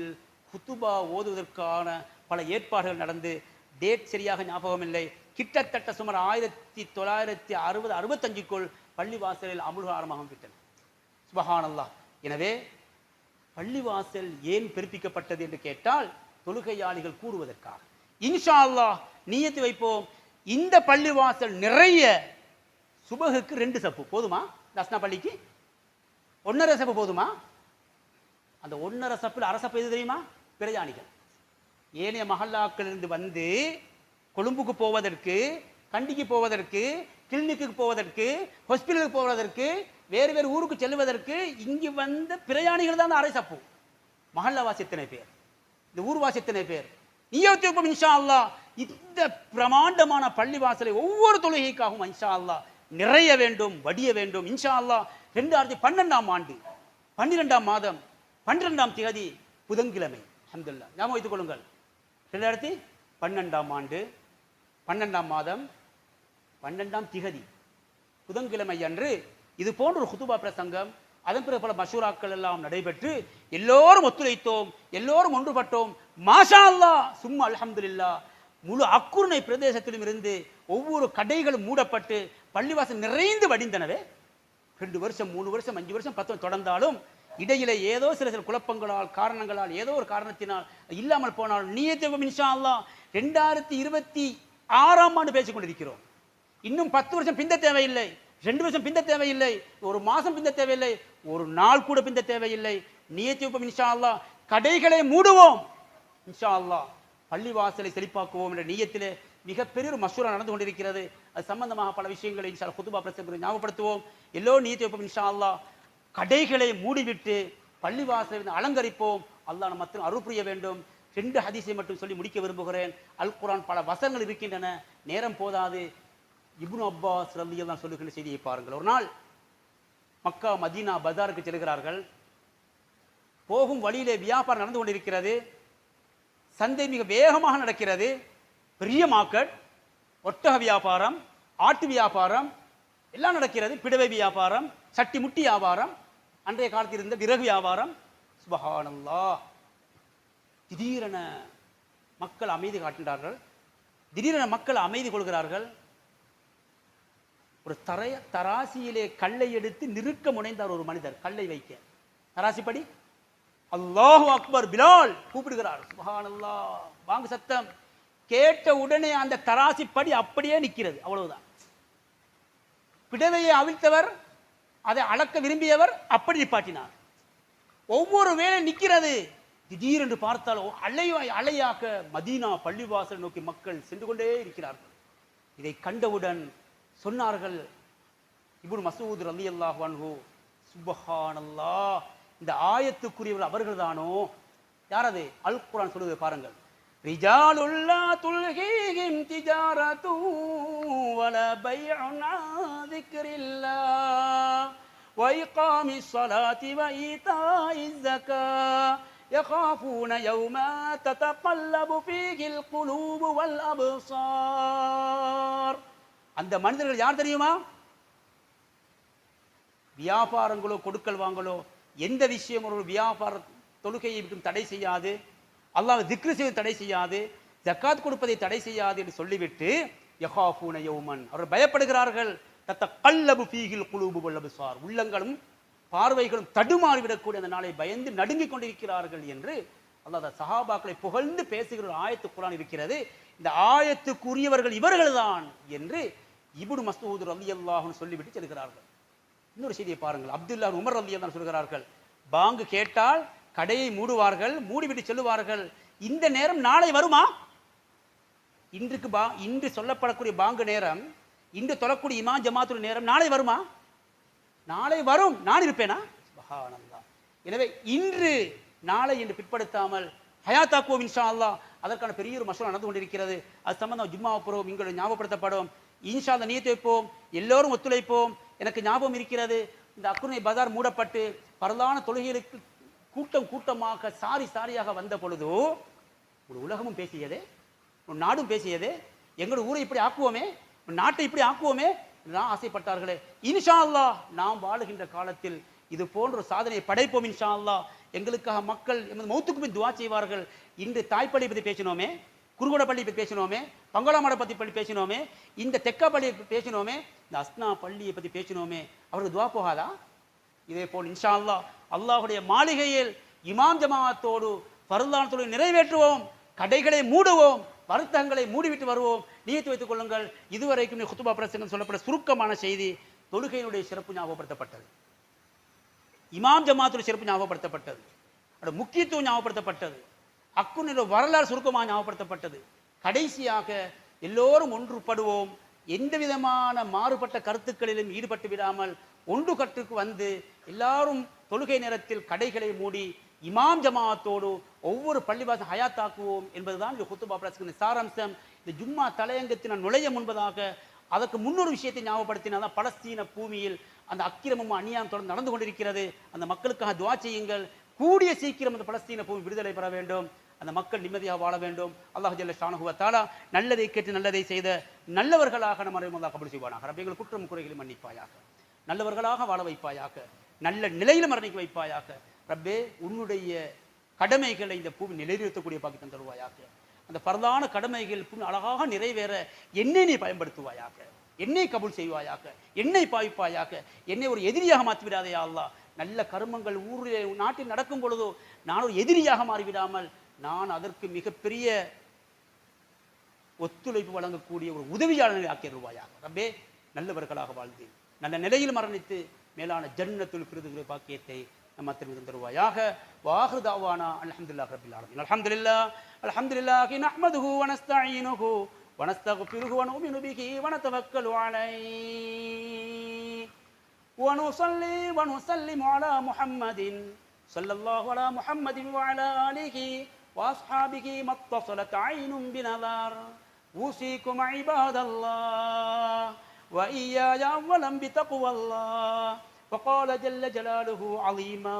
குத்துபா ஓதுவதற்கான பல ஏற்பாடுகள் நடந்து, டேட் சரியாக ஞாபகம் இல்லை, கிட்டத்தட்ட சுமார் 1960-65க்குள் பள்ளிவாசலில் அமுல் ஆரம்பமாகிவிட்டன. சுபஹானல்லாஹ். எனவே பள்ளிவாசல் ஏன் பிறப்பிக்கப்பட்டது என்று கேட்டால் தொழுகையாளிகள் கூடுவதற்காக. இன்ஷா அல்லாஹ் நியத்து வைப்போம், இந்த பள்ளிவாசல் நிறைய சுபகுக்கு 2 சப்பு போதுமா? தஸ்னா பள்ளிக்கு 1.5 சப்பு போதுமா? அந்த 1.5 சப்பில் அரை சப்பு எது தெரியுமா? பிரயாணிகள் ஏனைய மஹல்லாக்களிலிருந்து வந்து கொழும்புக்கு போவதற்கு, கண்டிக்கு போவதற்கு, கிளினிக்கு போவதற்கு, ஹாஸ்பிட்டலுக்கு போவதற்கு, வேறு வேறு ஊருக்கு செல்வதற்கு இங்கு வந்த பிரயாணிகள் தான் அரை சப்பு. மஹல்லாவாசி எத்தனை பேர், இந்த ஊர்வாசி எத்தனை பேர்? நியத்துக்கும் இன்ஷா அல்லாஹ் இந்த பிரமாண்டமான பள்ளிவாசலை ஒவ்வொரு தொழுகைக்காகவும் இன்ஷா அல்லாஹ் நிறைய வேண்டும், வடிய வேண்டும். இன்ஷா அல்லாஹ் 2012ஆம் ஆண்டு 12ஆம் மாதம் 12ஆம் தேதி புதன்கிழமை, அல்ஹம்துலில்லாஹ் ஞாபகம் வைத்துக் கொள்ளுங்கள், 2012ஆம் ஆண்டு 12ஆம் மாதம் 12ஆம் திகதி புதன்கிழமை அன்று இது போன்ற ஒரு குதுபா பிரசங்கம், அதன் பிறகு பல மஷூராக்கள் எல்லாம் நடைபெற்று எல்லோரும் ஒத்துழைத்தோம், எல்லோரும் ஒன்றுபட்டோம். மாஷா அல்லாஹ் சும்மா அல்ஹம்துலில்லாஹ். முழு அக்குர்ணை பிரதேசத்திலும் இருந்து ஒவ்வொரு கடைகளும் மூடப்பட்டு பள்ளிவாசல் நிறைந்து வடிந்தனவே. 2 வருஷம் 3 வருஷம் 5 வருஷம் 10 தொடர்ந்தாலும் இடையிலே ஏதோ சில குழப்பங்களால் காரணங்களால் ஏதோ ஒரு காரணத்தினால் இல்லாமல் போனால் நியத்து வைப்போம் இன்ஷா அல்லாஹ் 2026ஆம் ஆண்டு பேசிக் கொண்டிருக்கிறோம். இன்னும் 10 வருஷம் பிந்த தேவையில்லை, 2 வருஷம் பிந்த தேவையில்லை, ஒரு மாசம் பிந்த தேவையில்லை, ஒரு நாள் கூட பிந்த தேவையில்லை. நியத்து வைப்போம் இன்ஷா அல்லாஹ். கடைகளை மூடுவோம் இன்ஷா அல்லாஹ். பள்ளிவாசலை செழிப்பாக்குவோம் என்ற நியத்திலே மிகப்பெரிய ஒரு மசூரா நடந்து கொண்டிருக்கிறது. அது சம்பந்தமாக பல விஷயங்களை இன்ஷா அல்லாஹ் குதுபா பிரசங்கத்தில் ஞாபகப்படுத்துவோம். எல்லோரும் நியத்து வைப்போம் இன்ஷா அல்லாஹ். கடைகளை மூடிவிட்டு பள்ளிவாசலை அலங்கரிப்போம். அல்லாஹ் நம்ம மத்தியில் அருள் புரிய வேண்டும். 2 ஹதீஸை மட்டும் சொல்லி முடிக்க விரும்புகிறேன். அல் குர்ஆன் பல வசனங்கள் இருக்கின்றன, நேரம் போதாது. இப்னு அப்பாஸ் ரலியல்லாஹு சொல்லுகின்ற செய்தியை பாருங்கள். ஒரு நாள் மக்கா மதீனா பஜாருக்கு செல்கிறார்கள். போகும் வழியிலே வியாபாரம் நடந்து கொண்டிருக்கிறது. சந்தை மிக வேகமாக நடக்கிறது. பெரிய மார்க்கெட், ஒட்டக வியாபாரம், ஆட்டு வியாபாரம் எல்லாம் நடக்கிறது. பிடவை வியாபாரம், சட்டி முட்டி வியாபாரம், அன்றைய காலத்தில் இருந்த விறகு வியாபாரம். சுப்ஹானல்லாஹ். திடீரென மக்கள் அமைதி காட்டுகிறார்கள். திடீரென மக்கள் அமைதி கொள்கிறார்கள். ஒரு தராசியிலே கல்லை எடுத்து நிறுக்க முனைந்தார் ஒரு மனிதர். கல்லை வைக்க தராசிப்படி அல்லாஹு அக்பர் பிலால் கூப்பிடுகிறார். சுப்ஹானல்லாஹ். வாங்க சத்தம் கேட்ட உடனே அந்த தராசிப்படி அப்படியே நிற்கிறது. அவ்வளவுதான். பிடவையை அவிழ்த்தவர், அதை அளக்க விரும்பியவர் அப்படி நிப்பாட்டினார். ஒவ்வொரு வேளை நிற்கிறது. திடீரென்று பார்த்தால் அலையாக மதீனா பள்ளிவாசல் நோக்கி மக்கள் சென்று கொண்டே இருக்கிறார்கள். இதை கண்டவுடன் சொன்னார்கள் இப்னு மஸ்ஊத் ரலியல்லாஹு அன்ஹு, சுப்ஹானல்லாஹ், இந்த ஆயத்துக்குரியவர் அவர்கள் தானோ? யார் அது? அல் குர்ஆன் சொல்லுது பாருங்கள். ரிஜாலுல்லா துல்ஹீஹிம் திஜாரத்து வலா பைஉன் அன் திக்ரில்லாஹ் வ இகாமிஸ் ஸலாத்தி வ ஈதாஇஸ் ஸகாத் யகாஃபூன யௌமா ததகல்லபு ஃபீஹில் குலூபு வல் அப்ஸார். அந்த மனிதர்கள் யார் தெரியுமா? வியாபாரங்களோ கொடுக்கல் வாங்கலோ எந்த விஷயம் ஒரு வியாபார தொழுகையை விட்டு தடை செய்யாது, அல்லாஹ் திக்ரு செய்வது தடை செய்யாது, ஜக்காத் கொடுப்பதை தடை செய்யாது என்று சொல்லிவிட்டு யகாஃபூன யௌமன், அவர்கள் பயப்படுகிறார்கள். தத்தகல்லபு ஃபீஹில் குலூபு வல் அப்ஸார், உள்ளங்களும் பார்வைகளும் தடுமாறிவிடக்கூடிய அந்த நாளை பயந்து நடுங்கிக் கொண்டிருக்கிறார்கள் என்று அல்லாஹ் சஹாபாக்களை புகழ்ந்து பேசுகிற ஆயத்து குர்ஆன் இருக்கிறது. இந்த ஆயத்துக்குரியவர்கள் இவர்கள்தான் என்று இப்னு மஸ்ஊத் ரலியல்லாஹு அன்ஹு சொல்லிவிட்டு செல்கிறார்கள். இன்னொரு செய்தியை பாருங்கள். அப்துல்லா உமர் ரலியல்லாஹு அன்ஹு சொல்கிறார்கள், பாங்கு கேட்டால் கடையை மூடுவார்கள், மூடிவிட்டு செல்லுவார்கள். இந்த நேரம் நாளை வருமா? இன்று சொல்லப்படக்கூடிய பாங்கு நேரம், இன்று தொழக்கூடிய இமாம் ஜமாத்துடைய நேரம் நாளை வருமா? நாளை வரும். நான் இருப்பேனா? சுப்ஹானல்லாஹ். எனவே இன்று நாளை என்று பிற்படுத்தாமல் ஹயாத்தாக்குவோம் இன்ஷா அல்லாஹ். அதற்கான பெரிய ஒரு மசூரா நடந்து கொண்டிருக்கிறது. அது சம்பந்தம் ஜும்மா புறம் இங்கே ஞாபகப்படுத்தப்படும். இன்ஷா அல்லாஹ் நியத்து வைப்போம், எல்லோரும் ஒத்துழைப்போம். எனக்கு ஞாபகம் இருக்கிறது, இந்த அக்குனை பஜார் மூடப்பட்டு பரலான தொழுகைகளுக்கு கூட்டம் கூட்டமாக சாரியாக வந்த பொழுது ஒரு உலகமும் பேசியதே, ஒரு நாடும் பேசியதே, எங்களோட ஊரை இப்படி ஆக்குவோமே, நாட்டை இப்படி ஆக்குவோமே நான் ஆசைப்பட்டார்களே. இன்ஷா அல்லாஹ் நாம் வாழுகின்ற காலத்தில் இது போன்ற ஒரு சாதனையை படைப்போம் இன்ஷா அல்லாஹ். எங்களுக்காக மக்கள் எமது மௌத்துக்கு பின் துவா செய்வார்கள். இன்று தாய்ப்பள்ளி பற்றி பேசினோமே, குறுகோடப்பள்ளி பற்றி பேசினோமே, பங்களாமாட பற்றி பேசினோமே, இந்த தெக்காப்பள்ளியை பேசினோமே, இந்த அஸ்னா பள்ளியை பற்றி பேசினோமே, அவருக்கு துவா போகாதா? இதே போல் இன்ஷா அல்லாஹ் அல்லாஹுடைய மாளிகையில் இமாம் ஜமாஅத்தோடு ஃபர்லான தொழுகை நிறைவேற்றுவோம், கடைகளை மூடுவோம், வருத்தங்களை மூடிவிட்டு வருவோம். நியத்து வைத்துக் கொள்ளுங்கள். இதுவரைக்கும் குத்துபா பிரசங்கம் சொல்லப்பட்ட சுருக்கமான செய்தி, தொழுகையினுடைய சிறப்பு ஞாபகப்படுத்தப்பட்டது, இமாம் ஜமாத்துடைய சிறப்பு ஞாபகப்படுத்தப்பட்டது, அதோட முக்கியத்துவம் ஞாபகப்படுத்தப்பட்டது, அக்குனுடைய வரலாறு சுருக்கமாக ஞாபகப்படுத்தப்பட்டது. கடைசியாக எல்லோரும் ஒன்றுபடுவோம், எந்த விதமான மாறுபட்ட கருத்துக்களிலும் ஈடுபட்டு விடாமல் ஒன்று கட்டுக்கு வந்து எல்லாரும் தொழுகை நேரத்தில் கடைகளை மூடி இமாம் ஜமாஅத்தோடு ஒவ்வொரு பள்ளிவாசல் ஹயாத்தாக்குவோம் என்பதுதான் இந்த குத்துபா பிரசங்கத்தின் சாராம்சம். இந்த ஜும்மா தலையங்கத்தின் நுழைய முன்பதாக அதற்கு முன்னொரு விஷயத்தை ஞாபகப்படுத்தினால், பலஸ்தீன பூமியில் அந்த அக்கிரமும் அநியாயம் தொடர்ந்து நடந்து கொண்டிருக்கிறது. அந்த மக்களுக்காக துவா செய்யுங்கள். கூடிய சீக்கிரம் அந்த பலஸ்தீன பூமி விடுதலை பெற வேண்டும், அந்த மக்கள் நிம்மதியாக வாழ வேண்டும். அல்லாஹ் ஜல்ல ஷானஹு வ தஆலா நல்லதை கேட்டு நல்லதை செய்த நல்லவர்களாக நம்ம அல்லாஹ் கபூல் செய்வானாக. ரப்பே எங்கள் குற்றம் குறைகளை மன்னிப்பாயாக, நல்லவர்களாக வாழ வைப்பாயாக, நல்ல நிலையில் மரணிக்க வைப்பாயாக. ரப்பே உன்னுடைய கடமைகளை இந்த பூமி நிறைவேற்றக்கூடிய பாக்கியம் தருவாயாக. அந்த பரதான கடமைகள் அழகாக நிறைவேற என்னை நீ பயன்படுத்துவாயாக, என்னை கபூல் செய்வாயாக, என்னை பாவிப்பாயாக, என்னை ஒரு எதிரியாக மாற்றிவிடாதே அல்லாஹ். நல்ல கருமங்கள் ஊரில் நாட்டில் நடக்கும் பொழுதோ நான் ஒரு எதிரியாக மாறிவிடாமல் நான் அதற்கு மிகப்பெரிய ஒத்துழைப்பு வழங்கக்கூடிய ஒரு உதவியாளனை ஆக்கிடுவாயாக. ரப்பே, நல்லவர்களாக வாழ்ந்து நல்ல நிலையில் மரணித்து மேலான ஜன்னத்துல் ஃபிர்தௌஸ் பாக்கியத்தை நம்ம திரும்பி தருவாயாக. வாஹிரு தாவானா அல்ஹம்துலில்லாஹி ரப்பில் ஆலமீன். அல்ஹம்துலில்லாஹி நஹ்மதுஹு வ நஸ்தஈனுஹு வ நஸ்தக்ஃபிருஹு வ நுமினு பிஹி வ நதவக்கலு அலைஹி வ நுஸல்லி வ நுஸல்லிமு அலா முஹம்மதின் ஸல்லல்லாஹு அலா முஹம்மதின் வ அலா ஆலிஹி வ அஸ்ஹாபிஹி மத்தஸலத் ஐனும் பினதார். ஊஸீகும் இபாதல்லாஹ் வ இய்யாய அவ்வலம் பிதக்வல்லாஹ். فقال جل جلاله عظيما: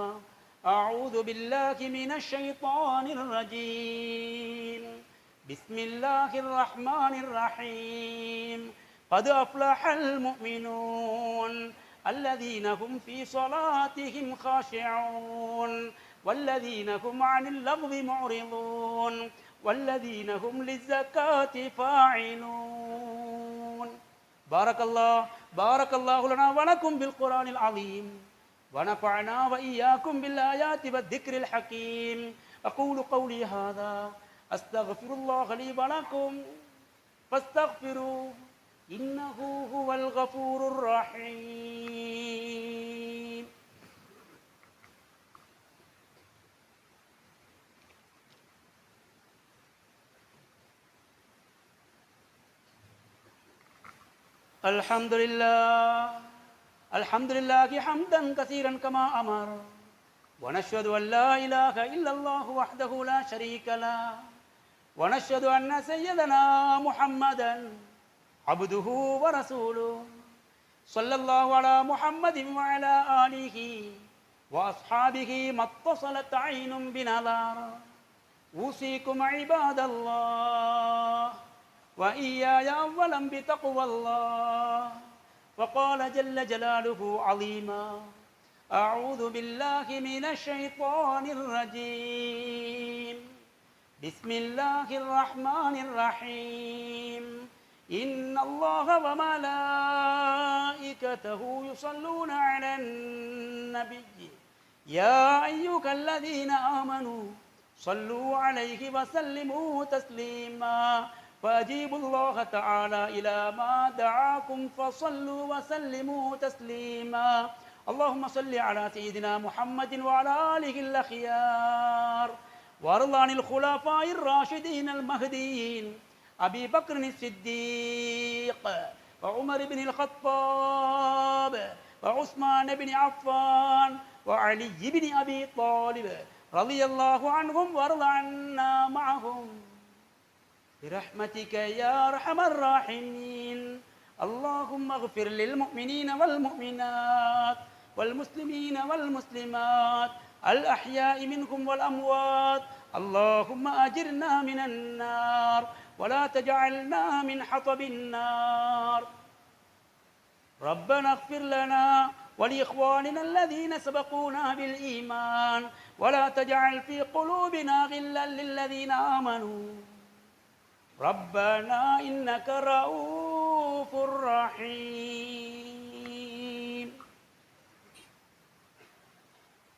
أعوذ بالله من الشيطان الرجيم. بسم الله الرحمن الرحيم. قد أفلح المؤمنون الذين هم في صلاتهم خاشعون والذين هم عن اللغو معرضون والذين هم للزكاة فاعلون. بارك الله لنا ولكم بالقرآن العظيم ونفعنا وإياكم بالآيات والذكر الحكيم. أقول قولي هذا أستغفر الله لي ولكم فاستغفروه إنه هو الغفور الرحيم. الحمد لله حمدا كثيرا كما أمر. ونشهد أن لا إله إلا الله وحده لا شريك له. ونشهد أن سيدنا محمدا عبده ورسوله. صلى الله على محمد وعلى آله وأصحابه ما اتصلت عين بنظر. أوصيكم عباد الله وإياي أولا بتقوى الله. وقال جل جلاله عظيما: أعوذ بالله من الشيطان الرجيم. بسم الله الرحمن الرحيم. إن الله وملائكته يصلون على النبي يا أيها الذين آمنوا صلوا عليه وسلموا تسليما. فأجيبوا الله تعالى إلى ما دعاكم فصلوا وسلموا تسليما. اللهم صل على سيدنا محمد وعلى آله الأخيار. وارض عن الخلفاء الراشدين المهديين أبي بكر الصديق وعمر بن الخطاب وعثمان بن عفان وعلي بن أبي طالب رضي الله عنهم وارض عنا معهم برحمتك يا أرحم الراحمين. اللهم اغفر للمؤمنين والمؤمنات والمسلمين والمسلمات الأحياء منهم والأموات. اللهم أجرنا من النار ولا تجعلنا من حطب النار. ربنا اغفر لنا ولإخواننا الذين سبقونا بالإيمان ولا تجعل في قلوبنا غلا للذين آمنوا ربنا إنك رؤوف رحيم.